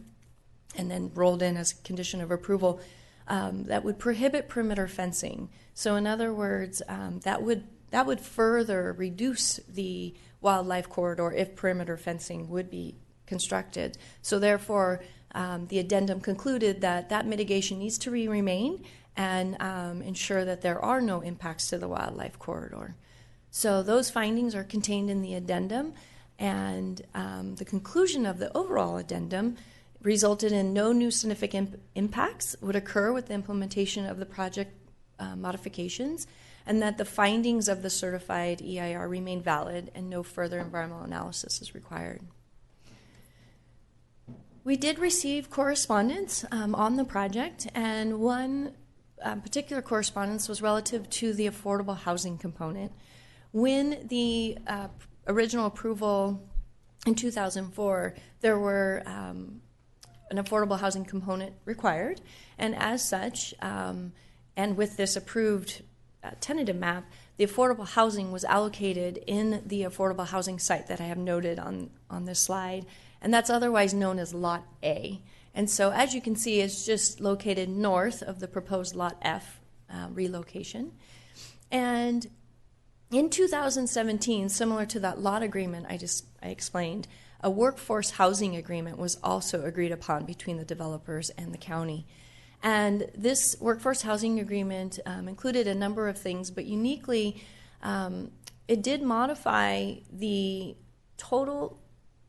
and then rolled in as a condition of approval that would prohibit perimeter fencing. So in other words, that would further reduce the wildlife corridor if perimeter fencing would be constructed. So therefore, the addendum concluded that that mitigation needs to remain and ensure that there are no impacts to the wildlife corridor. So those findings are contained in the addendum, and the conclusion of the overall addendum resulted in no new significant impacts would occur with the implementation of the project modifications, and that the findings of the certified EIR remain valid and no further environmental analysis is required. We did receive correspondence on the project, and one particular correspondence was relative to the affordable housing component. When the original approval in 2004, there were an affordable housing component required, and as such, and with this approved tentative map, the affordable housing was allocated in the affordable housing site that I have noted on this slide, and that's otherwise known as Lot A. And so as you can see, it's just located north of the proposed Lot F relocation. And in 2017, similar to that lot agreement I explained, a workforce housing agreement was also agreed upon between the developers and the county. And this workforce housing agreement included a number of things, but uniquely, it did modify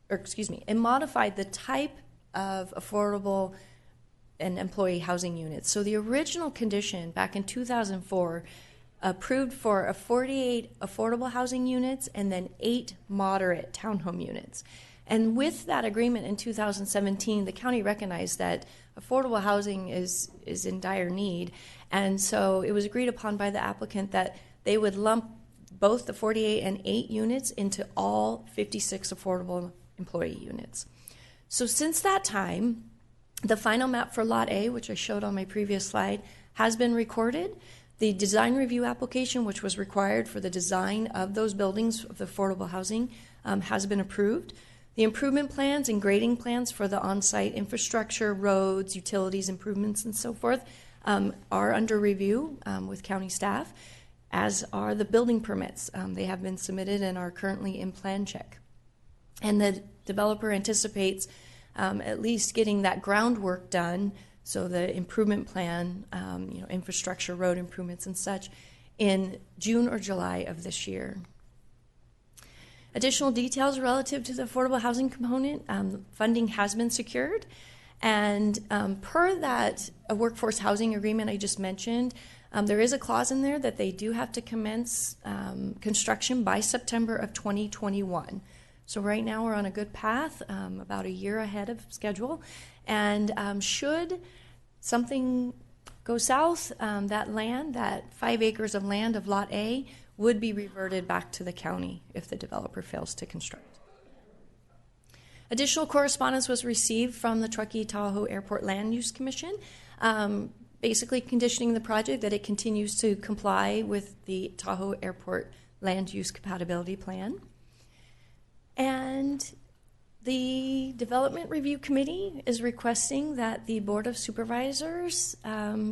it modified the type of affordable and employee housing units. So the original condition back in 2004 approved for a 48 affordable housing units and then 8 moderate townhome units. And with that agreement in 2017, the county recognized that affordable housing is in dire need. And so it was agreed upon by the applicant that they would lump both the 48 and 8 units into all 56 affordable employee units. So since that time, the final map for Lot A, which I showed on my previous slide, has been recorded. The design review application, which was required for the design of those buildings of the affordable housing, has been approved. The improvement plans and grading plans for the on-site infrastructure, roads, utilities improvements, and so forth are under review with county staff, as are the building permits. They have been submitted and are currently in plan check. And the developer anticipates at least getting that groundwork done, so the improvement plan, infrastructure, road improvements and such, in June or July of this year. Additional details relative to the affordable housing component, funding has been secured, and per that workforce housing agreement I just mentioned, there is a clause in there that they do have to commence construction by September of 2021. So right now we're on a good path, about a year ahead of schedule, and should something go south, that land, that 5 acres of land of Lot A, would be reverted back to the county if the developer fails to construct. Additional correspondence was received from the Truckee Tahoe Airport Land Use Commission, basically conditioning the project that it continues to comply with the Tahoe Airport Land Use Compatibility Plan. And the Development Review Committee is requesting that the Board of Supervisors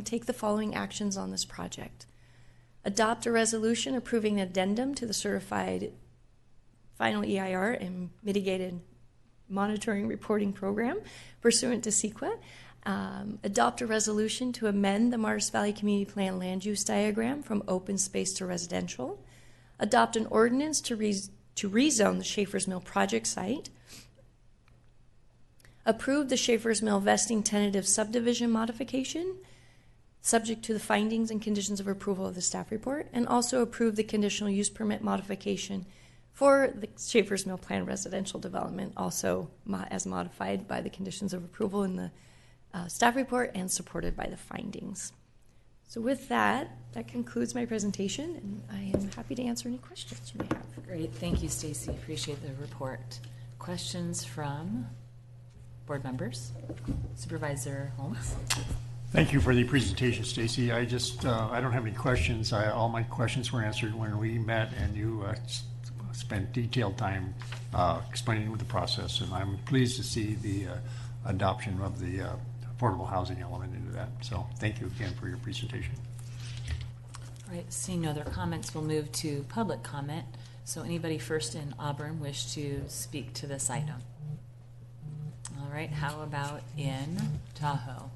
take the following actions on this project. Adopt a resolution approving an addendum to the certified final EIR and mitigated monitoring reporting program pursuant to CEQA. Adopt a resolution to amend the Martis Valley Community Plan land use diagram from open space to residential. Adopt an ordinance to rezone the Schaefer's Mill project site. Approve the Schaefer's Mill vesting tentative subdivision modification, subject to the findings and conditions of approval of the staff report, and also approve the conditional use permit modification for the Schaefer's Mill Plan residential development, also as modified by the conditions of approval in the staff report and supported by the findings. So with that concludes my presentation, and I am happy to answer any questions you may have. Great, thank you, Stacy. Appreciate the report. Questions from board members? Supervisor Holmes. Thank you for the presentation, Stacy. I don't have any questions. All my questions were answered when we met, and you spent detailed time explaining the process, and I'm pleased to see the adoption of the affordable housing element into that. So thank you again for your presentation. All right, seeing no other comments, we'll move to public comment. So anybody first in Auburn wish to speak to this item? All right, how about in Tahoe?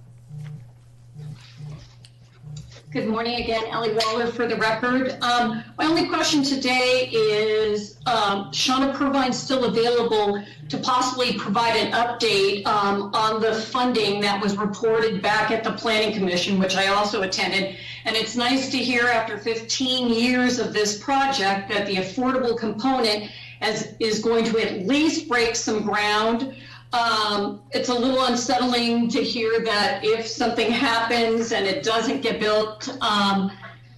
Good morning again, Ellie Waller for the record. My only question today is, Shauna Provine still available to possibly provide an update on the funding that was reported back at the Planning Commission, which I also attended. And it's nice to hear after 15 years of this project that the affordable component is going to at least break some ground. It's a little unsettling to hear that if something happens and it doesn't get built,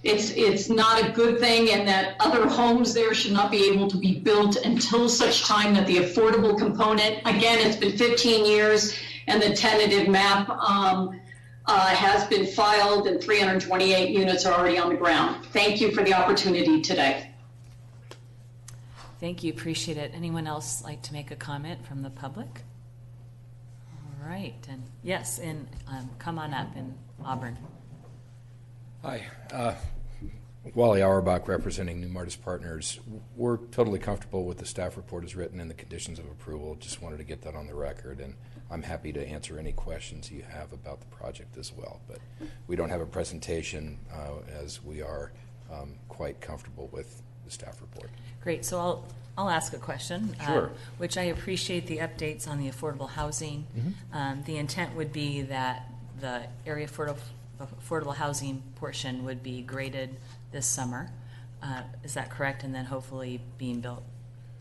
it's not a good thing, and that other homes there should not be able to be built until such time that the affordable component, again, it's been 15 years and the tentative map has been filed and 328 units are already on the ground. Thank you for the opportunity today. Thank you, appreciate it. Anyone else like to make a comment from the public? All right, and yes, and come on up in Auburn. Hi, Wally Auerbach representing New Martis Partners. We're totally comfortable with the staff report as written and the conditions of approval. Just wanted to get that on the record, and I'm happy to answer any questions you have about the project as well. But we don't have a presentation as we are quite comfortable with the staff report. Great, so I'll ask a question, Sure. Which I appreciate the updates on the affordable housing. Mm-hmm. The intent would be that the area affordable housing portion would be graded this summer. Is that correct? And then hopefully being built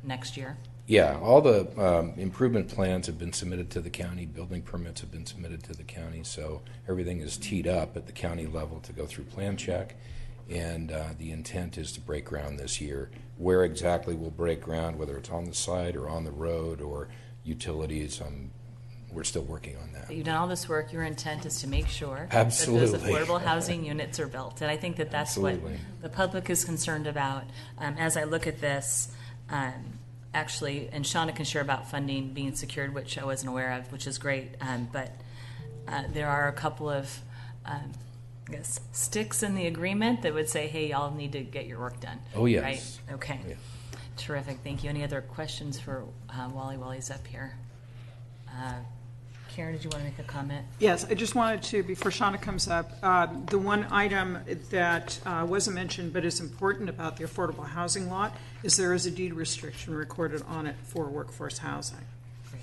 next year? Yeah, all the improvement plans have been submitted to the county, building permits have been submitted to the county, so everything is teed up at the county level to go through plan check, and the intent is to break ground this year. Where exactly we'll break ground, whether it's on the site or on the road or utilities, we're still working on that. You've done all this work. Your intent is to make sure Absolutely. that those affordable housing units are built. And I think that that's Absolutely. what the public is concerned about. As I look at this, actually, and Shauna can share about funding being secured, which I wasn't aware of, which is great. But there are a couple of, I guess, sticks in the agreement that would say, hey, y'all need to get your work done. Oh, yes. Right? Okay. Yeah. Terrific. Thank you. Any other questions for Wally while he's up here? Karen, did you want to make a comment? Yes, I just wanted to, before Shauna comes up, the one item that wasn't mentioned but is important about the affordable housing lot is there is a deed restriction recorded on it for workforce housing. Great.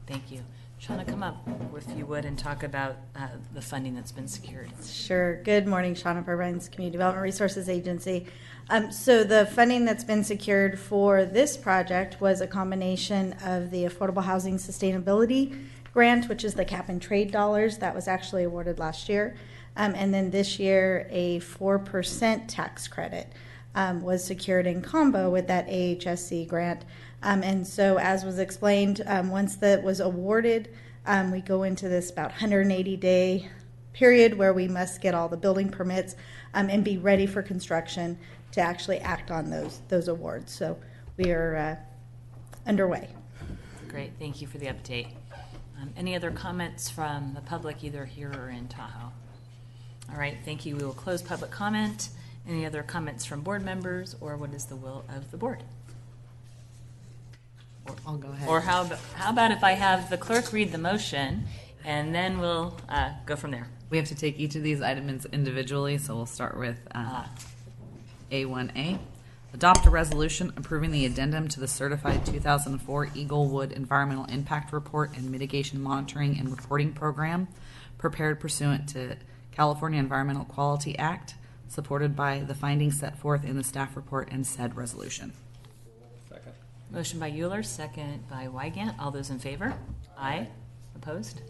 Thank you. Shauna, come up if you would and talk about the funding that's been secured. Sure. Good morning, Shauna Purvines, Community Development Resources Agency. So the funding that's been secured for this project was a combination of the Affordable Housing Sustainability Grant, which is the cap and trade dollars that was actually awarded last year, and then this year a 4% tax credit was secured in combo with that AHSC grant. And so, as was explained, once that was awarded, we go into this about 180-day period where we must get all the building permits and be ready for construction to actually act on those awards. So we are underway. Great. Thank you for the update. Any other comments from the public, either here or in Tahoe? All right. Thank you. We will close public comment. Any other comments from board members, or what is the will of the board? I'll go ahead. Or how about if I have the clerk read the motion, and then we'll go from there. We have to take each of these items individually, so we'll start with A1A. Adopt a resolution approving the addendum to the certified 2004 Eaglewood Environmental Impact Report and Mitigation Monitoring and Reporting Program, prepared pursuant to California Environmental Quality Act, supported by the findings set forth in the staff report and said resolution. Second. Motion by Euler, second by Wygant. All those in favor? Aye. Opposed?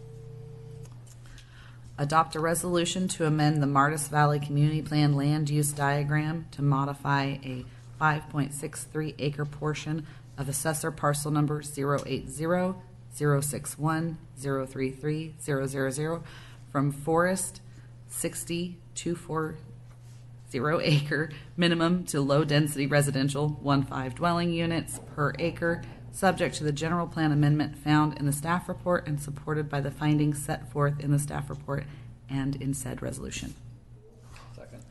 Adopt a resolution to amend the Martis Valley Community Plan land use diagram to modify a 5.63 acre portion of assessor parcel number 080-061-033-000 from forest 60-240 acre minimum to low density residential 1.5 dwelling units per acre, subject to the general plan amendment found in the staff report and supported by the findings set forth in the staff report and in said resolution. Second.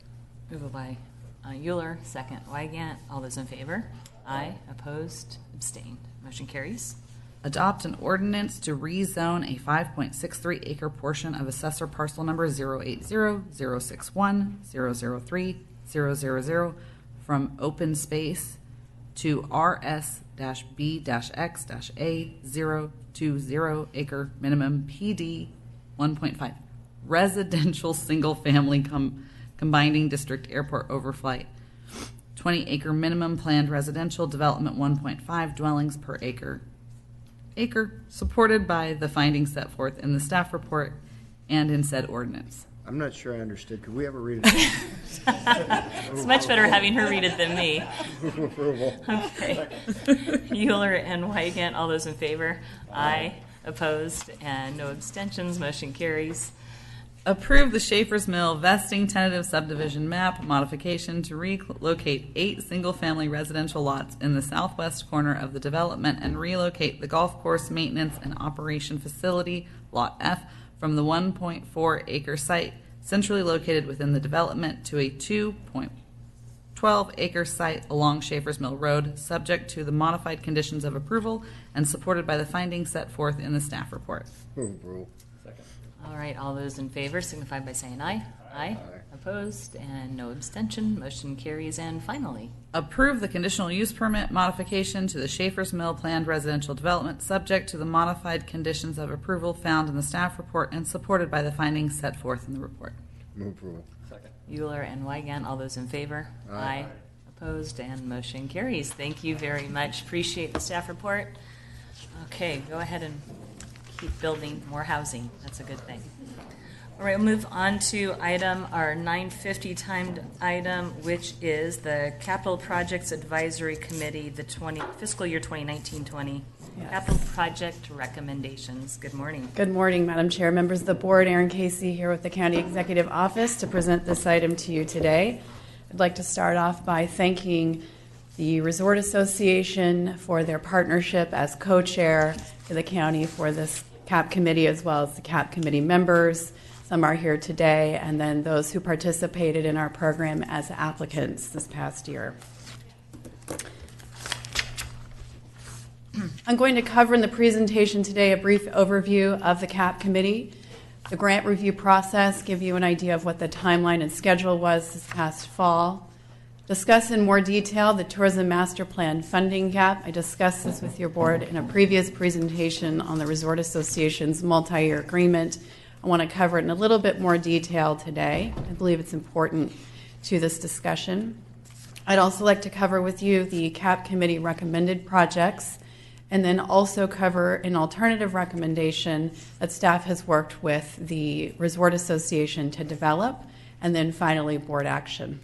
Moved by Euler, second Wygant. All those in favor? Aye. Opposed? Abstained. Motion carries. Adopt an ordinance to rezone a 5.63 acre portion of assessor parcel number 080-061-003-000 from open space to RS-B-X-A 020 acre minimum PD 1.5 residential single family combining district airport overflight 20 acre minimum planned residential development 1.5 dwellings per acre supported by the findings set forth in the staff report and in said ordinance. I'm not sure I understood. Could we ever read it? It's much better having her read it than me. Approval. Okay. Euler and Wygant, all those in favor? Aye. Opposed? And no abstentions. Motion carries. Approve the Schaefer's Mill vesting tentative subdivision map modification to relocate 8 single-family residential lots in the southwest corner of the development and relocate the golf course maintenance and operation facility, Lot F, from the 1.4 acre site centrally located within the development to a 2.12 acre site along Schaefer's Mill Road, subject to the modified conditions of approval and supported by the findings set forth in the staff report. Approval. All right, all those in favor signify by saying aye. Aye. Opposed? And no abstention. Motion carries. And finally, approve the conditional use permit modification to the Schaefer's Mill planned residential development subject to the modified conditions of approval found in the staff report and supported by the findings set forth in the report. Move approval. Second. Euler and Wygant, all those in favor? Aye. Opposed, and motion carries. Thank you very much. Appreciate the staff report. Okay, go ahead and keep building more housing. That's a good thing. All right, we'll move on to our 9:50 timed item, which is the Capital Projects Advisory Committee, the fiscal year 2019-20 capital project recommendations. Good morning. Good morning, Madam Chair, members of the board. Erin Casey here with the County Executive Office to present this item to you today. I'd like to start off by thanking the Resort Association for their partnership as co-chair to the county for this CAP committee, as well as the CAP committee members. Some are here today, and then those who participated in our program as applicants this past year. I'm going to cover in the presentation today a brief overview of the CAP committee, the grant review process, give you an idea of what the timeline and schedule was this past fall, discuss in more detail the Tourism Master Plan funding gap. I discussed this with your board in a previous presentation on the Resort Association's multi-year agreement. I want to cover it in a little bit more detail today. I believe it's important to this discussion. I'd also like to cover with you the CAP committee recommended projects, and then also cover an alternative recommendation that staff has worked with the Resort Association to develop, and then finally board action.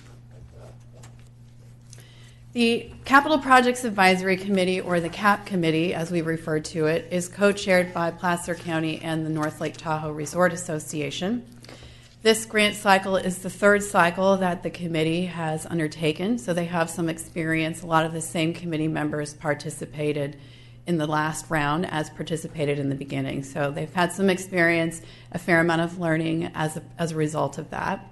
The Capital Projects Advisory Committee, or the CAP Committee as we refer to it, is co-chaired by Placer County and the North Lake Tahoe Resort Association. This grant cycle is the third cycle that the committee has undertaken, so they have some experience. A lot of the same committee members participated in the last round as participated in the beginning. So they've had some experience, a fair amount of learning as a result of that.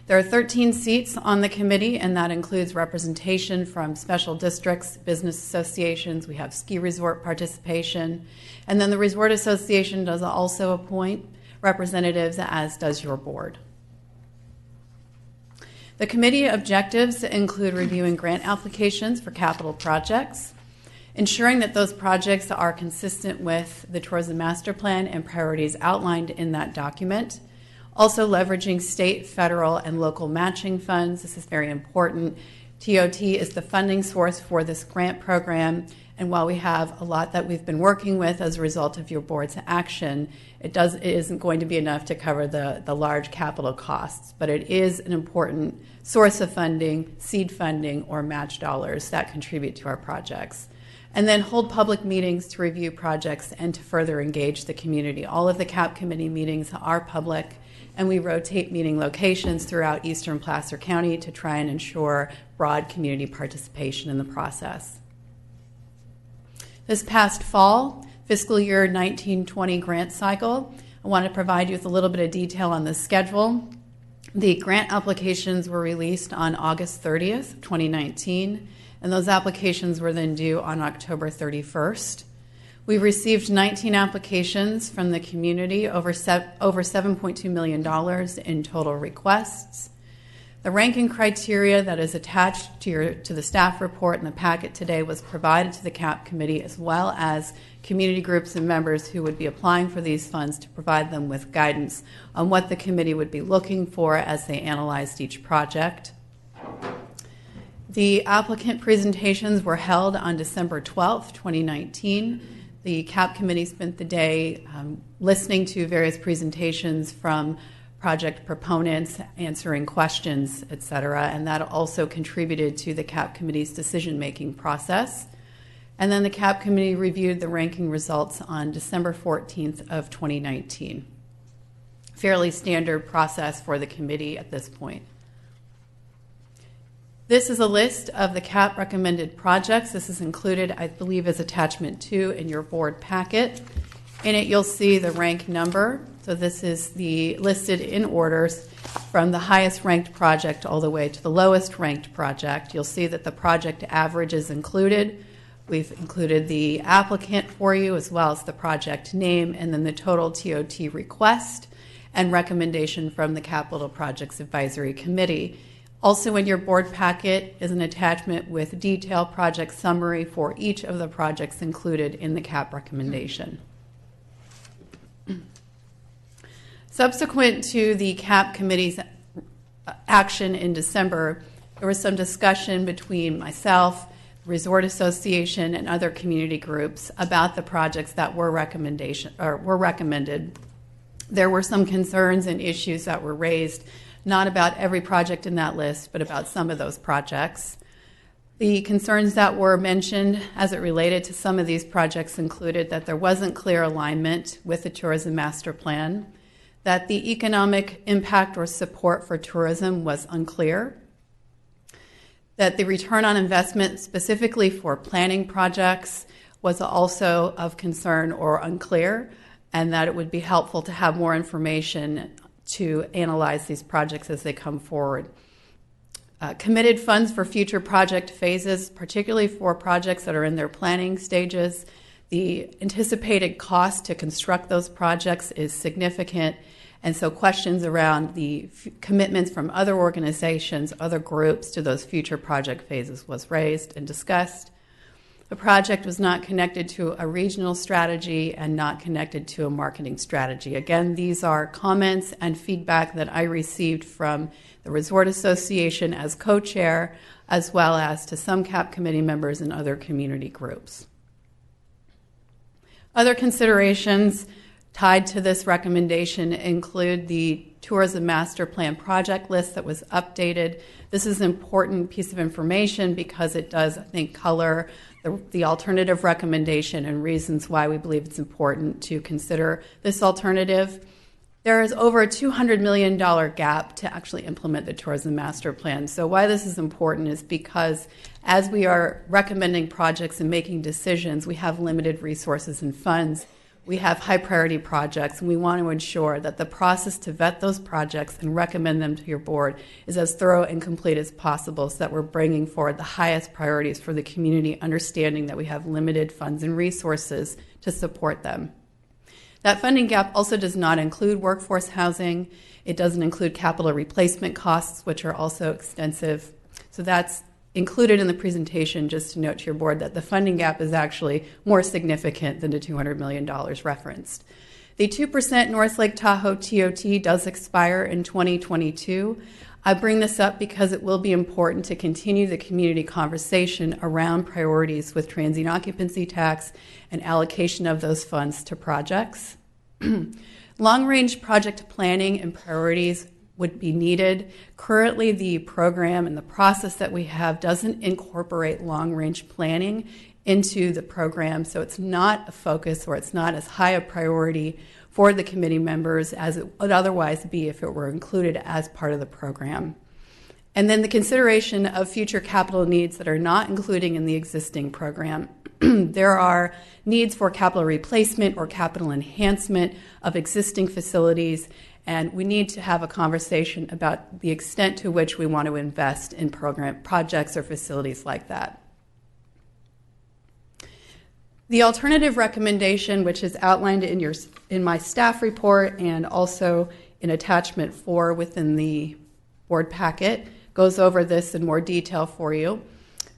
There are 13 seats on the committee, and that includes representation from special districts, business associations. We have ski resort participation. And then the Resort Association does also appoint representatives, as does your board. The committee objectives include reviewing grant applications for capital projects, ensuring that those projects are consistent with the Tourism Master Plan and priorities outlined in that document. Also leveraging state, federal, and local matching funds. This is very important. TOT is the funding source for this grant program, and while we have a lot that we've been working with as a result of your board's action, it isn't going to be enough to cover the large capital costs, but it is an important source of funding, seed funding, or match dollars that contribute to our projects. And then hold public meetings to review projects and to further engage the community. All of the CAP committee meetings are public, and we rotate meeting locations throughout eastern Placer County to try and ensure broad community participation in the process. This past fall, fiscal year 19-20 grant cycle, I want to provide you with a little bit of detail on the schedule. The grant applications were released on August 30th, 2019, and those applications were then due on October 31st. We received 19 applications from the community, over $7.2 million in total requests. The ranking criteria that is attached to the staff report in the packet today was provided to the CAP committee, as well as community groups and members who would be applying for these funds, to provide them with guidance on what the committee would be looking for as they analyzed each project. The applicant presentations were held on December 12th, 2019. The CAP committee spent the day listening to various presentations from project proponents, answering questions, et cetera, and that also contributed to the CAP committee's decision-making process. And then the CAP committee reviewed the ranking results on December 14th of 2019. Fairly standard process for the committee at this point. This is a list of the CAP recommended projects. This is included, I believe, as attachment 2 in your board packet. In it, you'll see the rank number. So this is the listed in orders from the highest ranked project all the way to the lowest ranked project. You'll see that the project average is included. We've included the applicant for you, as well as the project name, and then the total TOT request and recommendation from the Capital Projects Advisory Committee. Also in your board packet is an attachment with detailed project summary for each of the projects included in the CAP recommendation. Subsequent to the CAP committee's action in December, There was some discussion between myself, Resort Association, and other community groups about the projects that were recommended. There were some concerns and issues that were raised, not about every project in that list, but about some of those projects. The concerns that were mentioned as it related to some of these projects included that there wasn't clear alignment with the tourism master plan, that the economic impact or support for tourism was unclear, that the return on investment specifically for planning projects was also of concern or unclear, and that it would be helpful to have more information to analyze these projects as they come forward. Committed funds for future project phases, particularly for projects that are in their planning stages. The anticipated cost to construct those projects is significant, and so questions around the commitments from other organizations, other groups to those future project phases was raised and discussed. The project was not connected to a regional strategy and not connected to a marketing strategy. Again, these are comments and feedback that I received from the Resort Association as co-chair, as well as to some CAP committee members and other community groups. Other considerations tied to this recommendation include the Tourism Master Plan project list that was updated. This is an important piece of information because it does, I think, color the alternative recommendation and reasons why we believe it's important to consider this alternative. There is over a $200 million gap to actually implement the Tourism Master Plan. So why this is important is because as we are recommending projects and making decisions, we have limited resources and funds. We have high priority projects, and we want to ensure that the process to vet those projects and recommend them to your board is as thorough and complete as possible so that we're bringing forward the highest priorities for the community, understanding that we have limited funds and resources to support them. That funding gap also does not include workforce housing. It doesn't include capital replacement costs, which are also extensive. So that's included in the presentation, just to note to your board that the funding gap is actually more significant than the $200 million referenced. The 2% North Lake Tahoe TOT does expire in 2022. I bring this up because it will be important to continue the community conversation around priorities with transient occupancy tax and allocation of those funds to projects. Long-range project planning and priorities would be needed. Currently, the program and the process that we have doesn't incorporate long-range planning into the program, so it's not a focus or it's not as high a priority for the committee members as it would otherwise be if it were included as part of the program. And then the consideration of future capital needs that are not included in the existing program. There are needs for capital replacement or capital enhancement of existing facilities, and we need to have a conversation about the extent to which we want to invest in program projects or facilities like that. The alternative recommendation, which is outlined in my staff report and also in attachment 4 within the board packet, goes over this in more detail for you.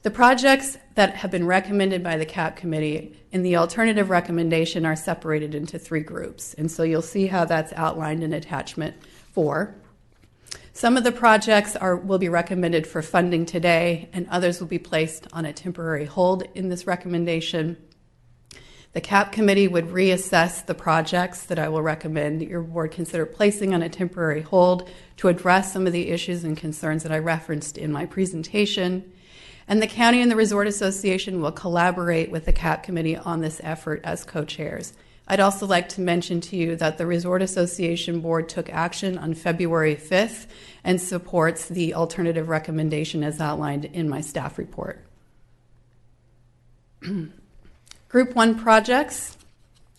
The projects that have been recommended by the CAP committee in the alternative recommendation are separated into 3 groups, and so you'll see how that's outlined in attachment 4. Some of the projects will be recommended for funding today, and others will be placed on a temporary hold in this recommendation. The CAP committee would reassess the projects that I will recommend that your board consider placing on a temporary hold to address some of the issues and concerns that I referenced in my presentation. And the county and the Resort Association will collaborate with the CAP committee on this effort as co-chairs. I'd also like to mention to you that the Resort Association board took action on February 5th and supports the alternative recommendation as outlined in my staff report. Group 1 projects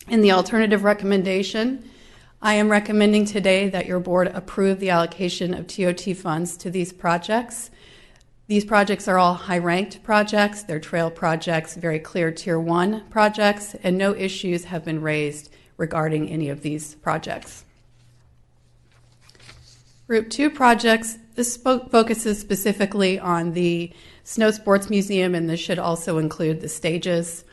in the alternative recommendation. I am recommending today that your board approve the allocation of TOT funds to these projects. These projects are all high-ranked projects. They're trail projects, very clear Tier 1 projects, and no issues have been raised regarding any of these projects. Group 2 projects, this focuses specifically on the Snow Sports Museum, and this should also include the stages.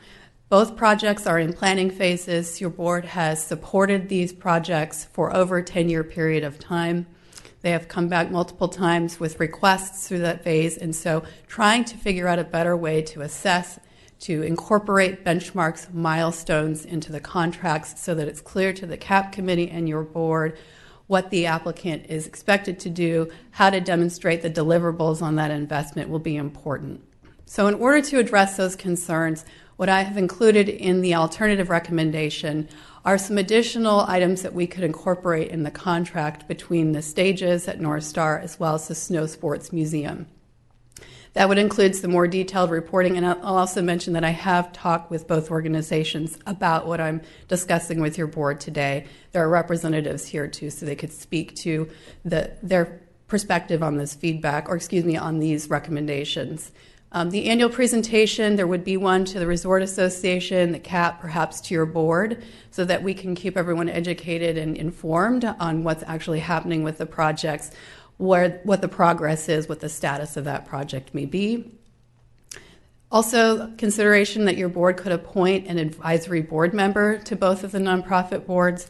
Both projects are in planning phases. Your board has supported these projects for over a 10-year period of time. They have come back multiple times with requests through that phase, and so trying to figure out a better way to assess, to incorporate benchmarks, milestones into the contracts so that it's clear to the CAP committee and your board what the applicant is expected to do, how to demonstrate the deliverables on that investment will be important. So in order to address those concerns, what I have included in the alternative recommendation are some additional items that we could incorporate in the contract between the stages at North Star as well as the Snow Sports Museum. That would include some more detailed reporting, and I'll also mention that I have talked with both organizations about what I'm discussing with your board today. There are representatives here too, so they could speak to their perspective on this feedback, or on these recommendations. The annual presentation, there would be one to the Resort Association, the CAP, perhaps to your board, so that we can keep everyone educated and informed on what's actually happening with the projects, what the progress is, what the status of that project may be. Also, consideration that your board could appoint an advisory board member to both of the nonprofit boards.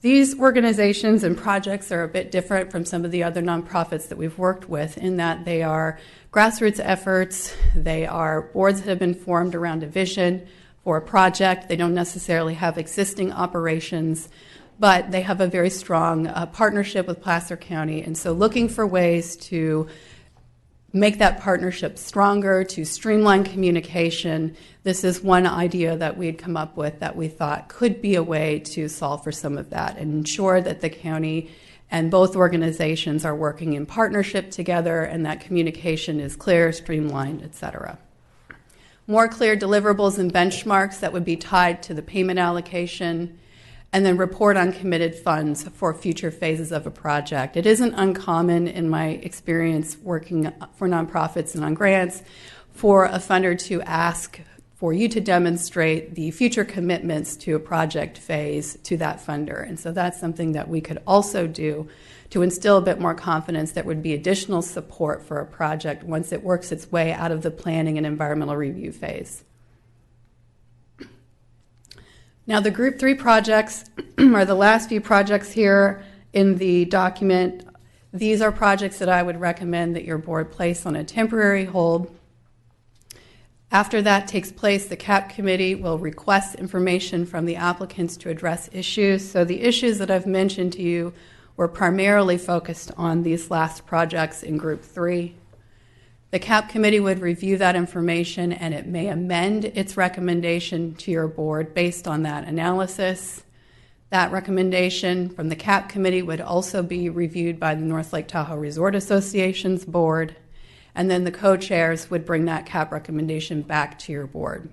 These organizations and projects are a bit different from some of the other nonprofits that we've worked with in that they are grassroots efforts, they are boards that have been formed around a vision for a project. They don't necessarily have existing operations, but they have a very strong partnership with Placer County, and so looking for ways to make that partnership stronger, to streamline communication. This is one idea that we had come up with that we thought could be a way to solve for some of that and ensure that the county and both organizations are working in partnership together and that communication is clear, streamlined, etc. More clear deliverables and benchmarks that would be tied to the payment allocation, and then report on committed funds for future phases of a project. It isn't uncommon in my experience working for nonprofits and on grants for a funder to ask for you to demonstrate the future commitments to a project phase to that funder. And so that's something that we could also do to instill a bit more confidence that would be additional support for a project once it works its way out of the planning and environmental review phase. Now, the Group 3 projects are the last few projects here in the document. These are projects that I would recommend that your board place on a temporary hold. After that takes place, the CAP committee will request information from the applicants to address issues. So the issues that I've mentioned to you were primarily focused on these last projects in Group 3. The CAP committee would review that information and it may amend its recommendation to your board based on that analysis. That recommendation from the CAP committee would also be reviewed by the North Lake Tahoe Resort Association's board, and then the co-chairs would bring that CAP recommendation back to your board.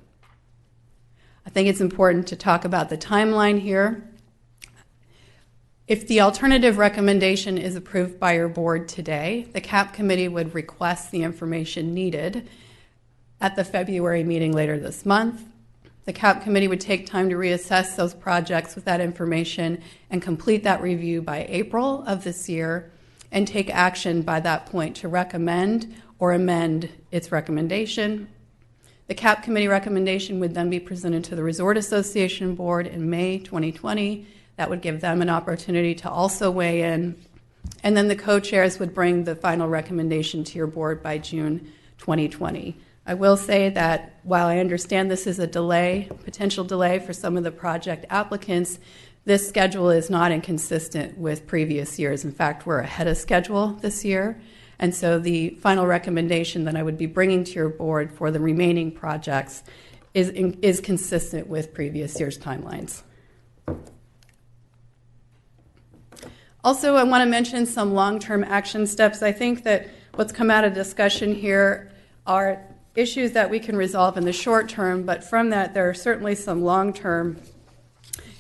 I think it's important to talk about the timeline here. If the alternative recommendation is approved by your board today, the CAP committee would request the information needed at the February meeting later this month. The CAP committee would take time to reassess those projects with that information and complete that review by April of this year and take action by that point to recommend or amend its recommendation. The CAP committee recommendation would then be presented to the Resort Association board in May 2020. That would give them an opportunity to also weigh in. And then the co-chairs would bring the final recommendation to your board by June 2020. I will say that while I understand this is a delay, potential delay for some of the project applicants, this schedule is not inconsistent with previous years. In fact, we're ahead of schedule this year. And so the final recommendation that I would be bringing to your board for the remaining projects is consistent with previous year's timelines. Also, I want to mention some long-term action steps. I think that what's come out of discussion here are issues that we can resolve in the short term, but from that there are certainly some long-term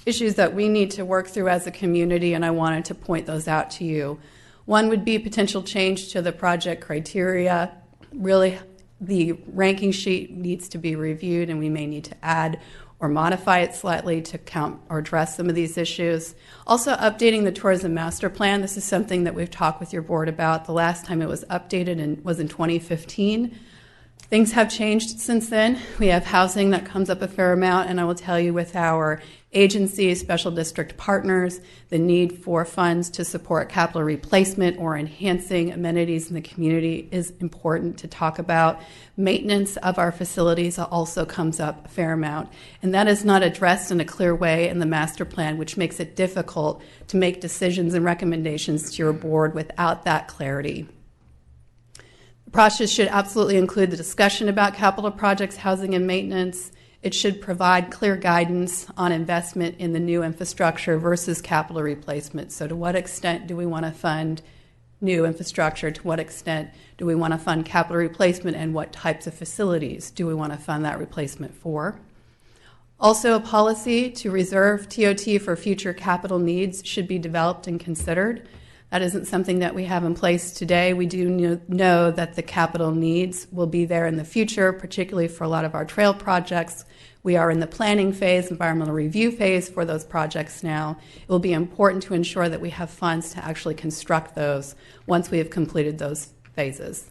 issues that we need to work through as a community, and I wanted to point those out to you. One would be potential change to the project criteria. Really, the ranking sheet needs to be reviewed, and we may need to add or modify it slightly to count or address some of these issues. Also, updating the tourism master plan. This is something that we've talked with your board about. The last time it was updated was in 2015. Things have changed since then. We have housing that comes up a fair amount, and I will tell you with our agencies, special district partners, the need for funds to support capital replacement or enhancing amenities in the community is important to talk about. Maintenance of our facilities also comes up a fair amount, and that is not addressed in a clear way in the master plan, which makes it difficult to make decisions and recommendations to your board without that clarity. The process should absolutely include the discussion about capital projects, housing, and maintenance. It should provide clear guidance on investment in the new infrastructure versus capital replacement. So to what extent do we want to fund new infrastructure? To what extent do we want to fund capital replacement, and what types of facilities do we want to fund that replacement for? Also, a policy to reserve TOT for future capital needs should be developed and considered. That isn't something that we have in place today. We do know that the capital needs will be there in the future, particularly for a lot of our trail projects. We are in the planning phase, environmental review phase for those projects now. It will be important to ensure that we have funds to actually construct those once we have completed those phases.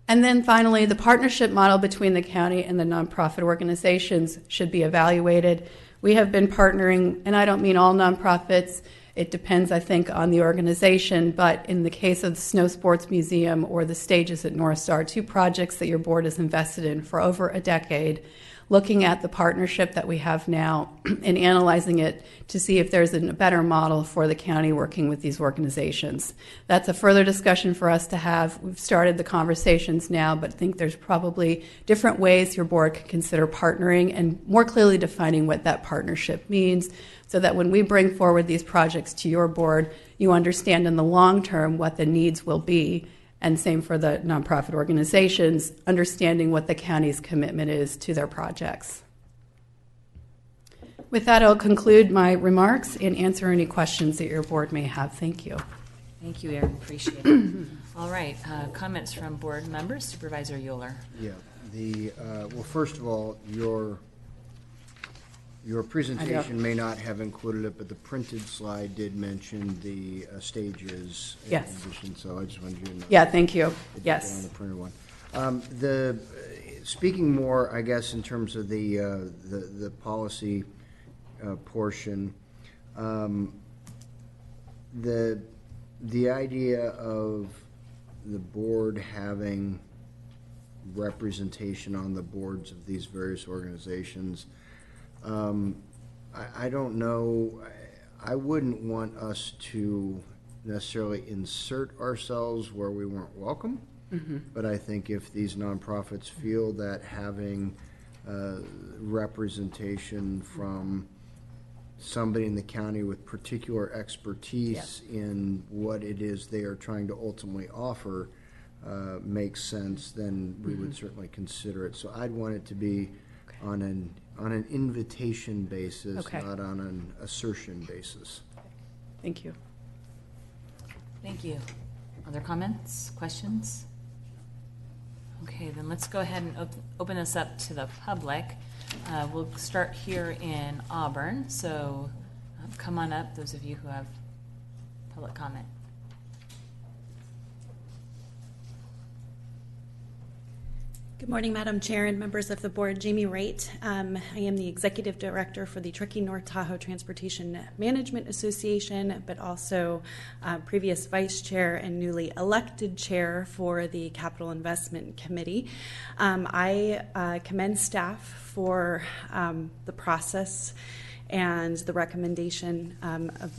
And then finally, the partnership model between the county and the nonprofit organizations should be evaluated. We have been partnering, and I don't mean all nonprofits. It depends, I think, on the organization, but in the case of the Snow Sports Museum or the stages at North Star, two projects that your board has invested in for over a decade, looking at the partnership that we have now and analyzing it to see if there's a better model for the county working with these organizations. That's a further discussion for us to have. We've started the conversations now, but think there's probably different ways your board could consider partnering and more clearly defining what that partnership means, so that when we bring forward these projects to your board, you understand in the long term what the needs will be. And same for the nonprofit organizations, understanding what the county's commitment is to their projects. With that, I'll conclude my remarks and answer any questions that your board may have. Thank you. Thank you, Erin. Appreciate it. All right. Comments from board members. Supervisor Euler. Yeah. Well, first of all, your presentation may not have included it, but the printed slide did mention the stages. Yes. Position, so I just wanted you to know. Yeah, thank you. Yes. On the printed one. Speaking more, I guess, in terms of the policy portion, the idea of the board having representation on the boards of these various organizations. I don't know. I wouldn't want us to necessarily insert ourselves where we weren't welcome. Mm-hmm. But I think if these nonprofits feel that having representation from somebody in the county with particular expertise in what it is they are trying to ultimately offer makes sense, then we would certainly consider it. So I'd want it to be on an invitation basis, not on an assertion basis. Thank you. Thank you. Other comments, questions? Okay, then let's go ahead and open this up to the public. We'll start here in Auburn, so come on up, those of you who have public comment. Good morning, Madam Chair and members of the board. Jamie Wright. I am the Executive Director for the Truckee North Tahoe Transportation Management Association, but also previous Vice Chair and newly elected Chair for the Capital Investment Committee. I commend staff for the process and the recommendation of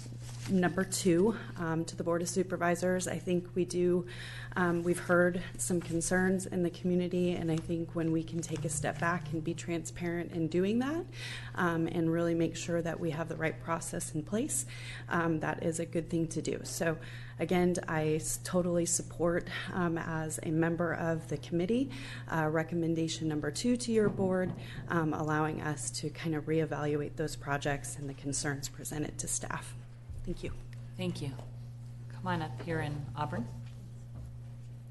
number 2 to the Board of Supervisors. I think we've heard some concerns in the community, and I think when we can take a step back and be transparent in doing that and really make sure that we have the right process in place, that is a good thing to do. So again, I totally support as a member of the committee recommendation number 2 to your board, allowing us to kind of reevaluate those projects and the concerns presented to staff. Thank you. Thank you. Come on up here in Auburn.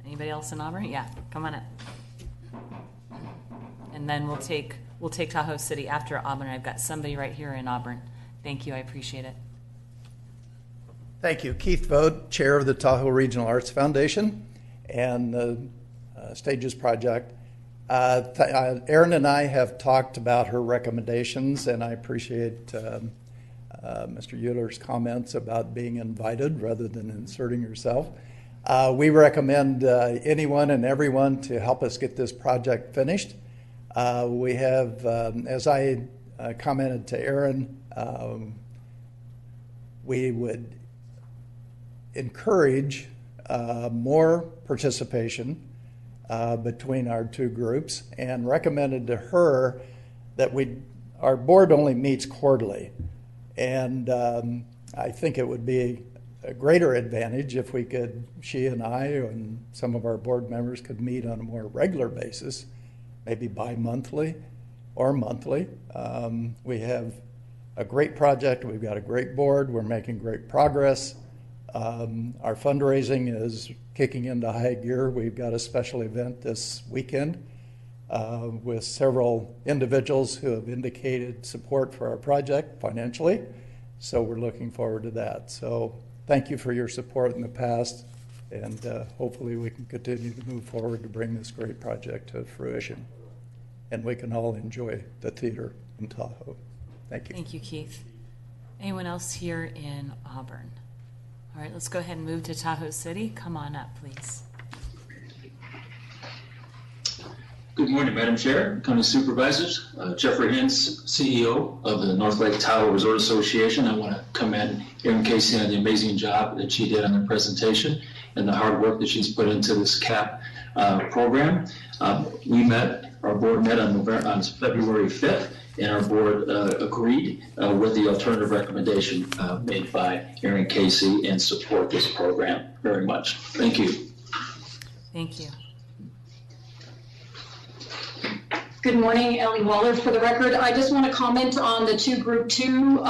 Anybody else in Auburn? Yeah, come on up. And then we'll take Tahoe City after Auburn. I've got somebody right here in Auburn. Thank you. I appreciate it. Thank you. Keith Vode, Chair of the Tahoe Regional Arts Foundation and the Stages Project. Erin and I have talked about her recommendations, and I appreciate Mr. Euler's comments about being invited rather than inserting yourself. We recommend anyone and everyone to help us get this project finished. We have, as I commented to Erin, we would encourage more participation between our two groups, and recommended to her that our board only meets quarterly. And I think it would be a greater advantage if she and I and some of our board members could meet on a more regular basis, maybe bi-monthly or monthly. We have a great project. We've got a great board. We're making great progress. Our fundraising is kicking into high gear. We've got a special event this weekend with several individuals who have indicated support for our project financially. So we're looking forward to that. So thank you for your support in the past, and hopefully we can continue to move forward to bring this great project to fruition, and we can all enjoy the theater in Tahoe. Thank you. Thank you, Keith. Anyone else here in Auburn? All right, let's go ahead and move to Tahoe City. Come on up, please. Good morning, Madam Chair, County Supervisors. Jeffrey Hintz, CEO of the North Lake Tahoe Resort Association. I want to commend Erin Casey on the amazing job that she did on her presentation and the hard work that she's put into this CAP program. Our board met on February 5th, and our board agreed with the alternative recommendation made by Erin Casey and support this program very much. Thank you. Thank you. Good morning, Ellie Waller for the record. I just want to comment on the two Group 2,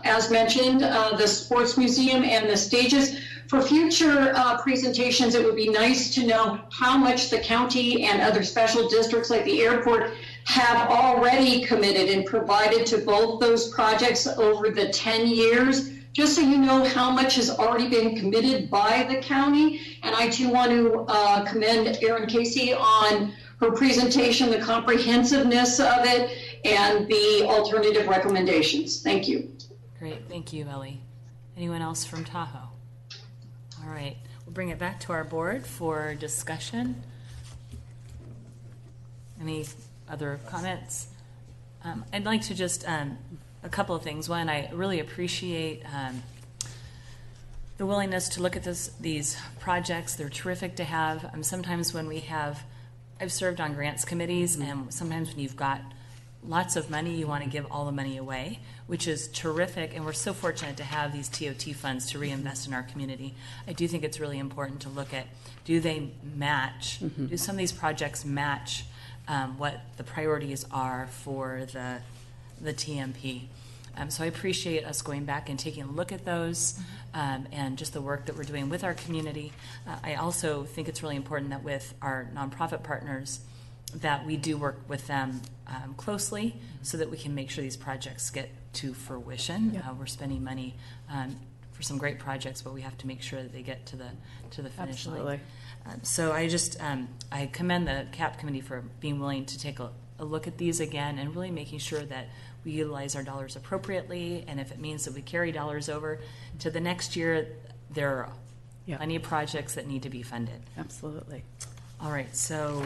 as mentioned, the Sports Museum and the stages. For future presentations, it would be nice to know how much the county and other special districts like the airport have already committed and provided to both those projects over the 10 years, just so you know how much has already been committed by the county. And I too want to commend Erin Casey on her presentation, the comprehensiveness of it, and the alternative recommendations. Thank you. Great, thank you, Ellie. Anyone else from Tahoe? All right, we'll bring it back to our board for discussion. Any other comments? I'd like to just, a couple of things. One, I really appreciate the willingness to look at these projects. They're terrific to have. Sometimes when I've served on grants committees, and sometimes when you've got lots of money, you want to give all the money away, which is terrific, and we're so fortunate to have these TOT funds to reinvest in our community. I do think it's really important to look at, do they match, do some of these projects match what the priorities are for the TMP? So I appreciate us going back and taking a look at those and just the work that we're doing with our community. I also think it's really important that with our nonprofit partners that we do work with them closely so that we can make sure these projects get to fruition. Yep. We're spending money for some great projects, but we have to make sure that they get to the finish line. So I commend the CAP committee for being willing to take a look at these again and really making sure that we utilize our dollars appropriately, and if it means that we carry dollars over to the next year, there are plenty of projects that need to be funded. Absolutely. All right, so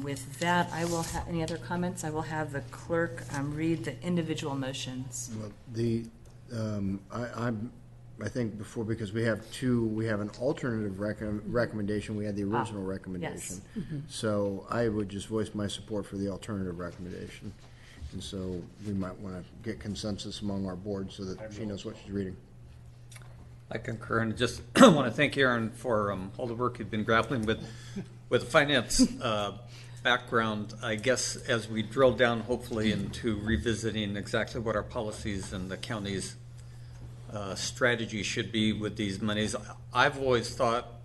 with that, I will have any other comments. I will have the clerk read the individual motions. Well, I think before, because we have an alternative recommendation. We had the original recommendation. Yes. So I would just voice my support for the alternative recommendation. And so we might want to get consensus among our board so that she knows what she's reading. I concur, and just want to thank Erin for all the work you've been grappling with the finance background. I guess as we drill down, hopefully, into revisiting exactly what our policies and the county's strategy should be with these monies. I've always thought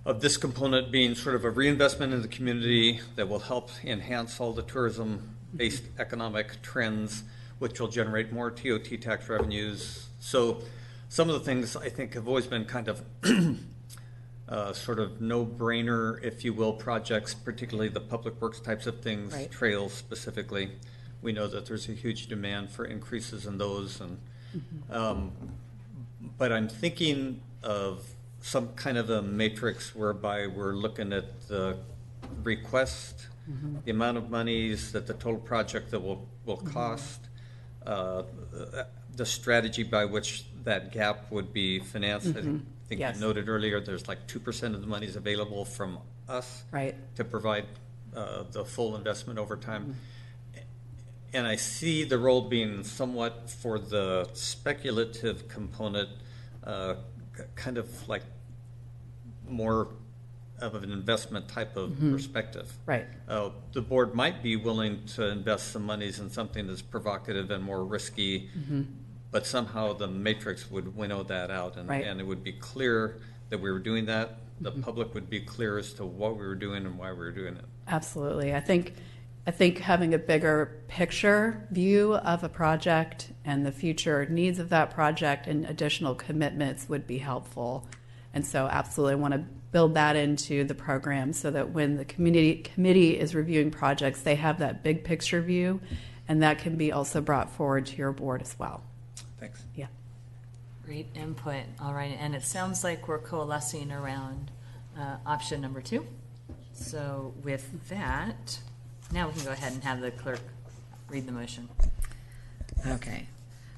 of this component being sort of a reinvestment in the community that will help enhance all the tourism-based economic trends, which will generate more TOT tax revenues. So some of the things I think have always been kind of sort of no-brainer, if you will, projects, particularly the public works types of things, Right. trails specifically. We know that there's a huge demand for increases in those, and but I'm thinking of some kind of a matrix whereby we're looking at the request, the amount of monies that the total project that will cost, the strategy by which that gap would be financed. I think Yes. you noted earlier, there's like 2% of the money is available from us Right. to provide the full investment over time. And I see the role being somewhat for the speculative component, kind of like more of an investment type of perspective. Right. The board might be willing to invest some monies in something that's provocative and more risky, but somehow the matrix would winnow that out, and, Right. and it would be clear that we were doing that. The public would be clear as to what we were doing and why we were doing it. Absolutely. I think having a bigger picture view of a project and the future needs of that project and additional commitments would be helpful. And so absolutely I want to build that into the program so that when the committee is reviewing projects, they have that big picture view, and that can be also brought forward to your board as well. Thanks. Yeah. Great input. All right, and it sounds like we're coalescing around option number 2. So with that, now we can go ahead and have the clerk read the motion. Okay.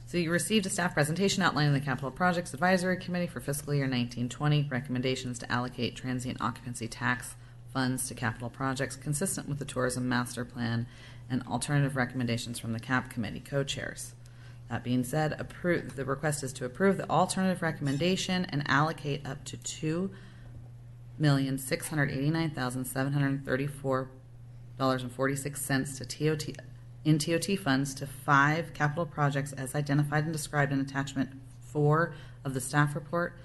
So you received a staff presentation outlining the Capital Projects Advisory Committee for fiscal year 1920, recommendations to allocate transient occupancy tax funds to capital projects consistent with the Tourism Master Plan, and alternative recommendations from the CAP Committee co-chairs. That being said, the request is to approve the alternative recommendation and allocate up to $2,689,734.46 to TOT funds to 5 capital projects as identified and described in attachment 4 of the staff report,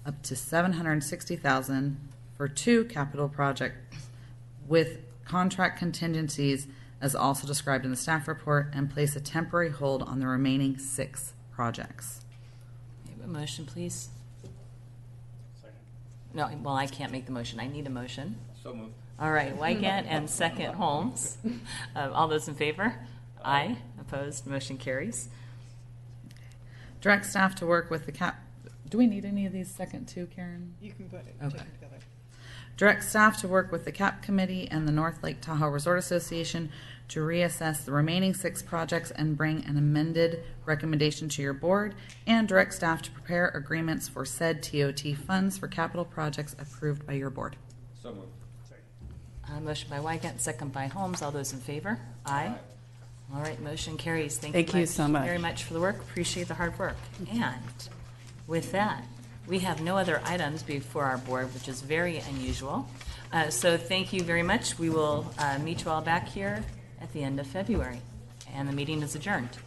up to $760,000 for 2 capital projects with contract contingencies as also described in the staff report, and place a temporary hold on the remaining 6 projects. A motion, please. No, well, I can't make the motion. I need a motion. So moved. All right, Wygant and second Holmes. All those in favor? Aye. Opposed? Motion carries. Direct staff to work with the CAP. Do we need any of these second 2, Karen? You can put it Okay. take them together. Direct staff to work with the CAP Committee and the North Lake Tahoe Resort Association to reassess the remaining 6 projects and bring an amended recommendation to your board, and direct staff to prepare agreements for said TOT funds for capital projects approved by your board. So moved. Motion by Wygant, second by Holmes. All those in favor? Aye. All right, motion carries. Thank you so much. Very much for the work. Appreciate the hard work. And with that, we have no other items before our board, which is very unusual. So thank you very much. We will meet you all back here at the end of February, and the meeting is adjourned.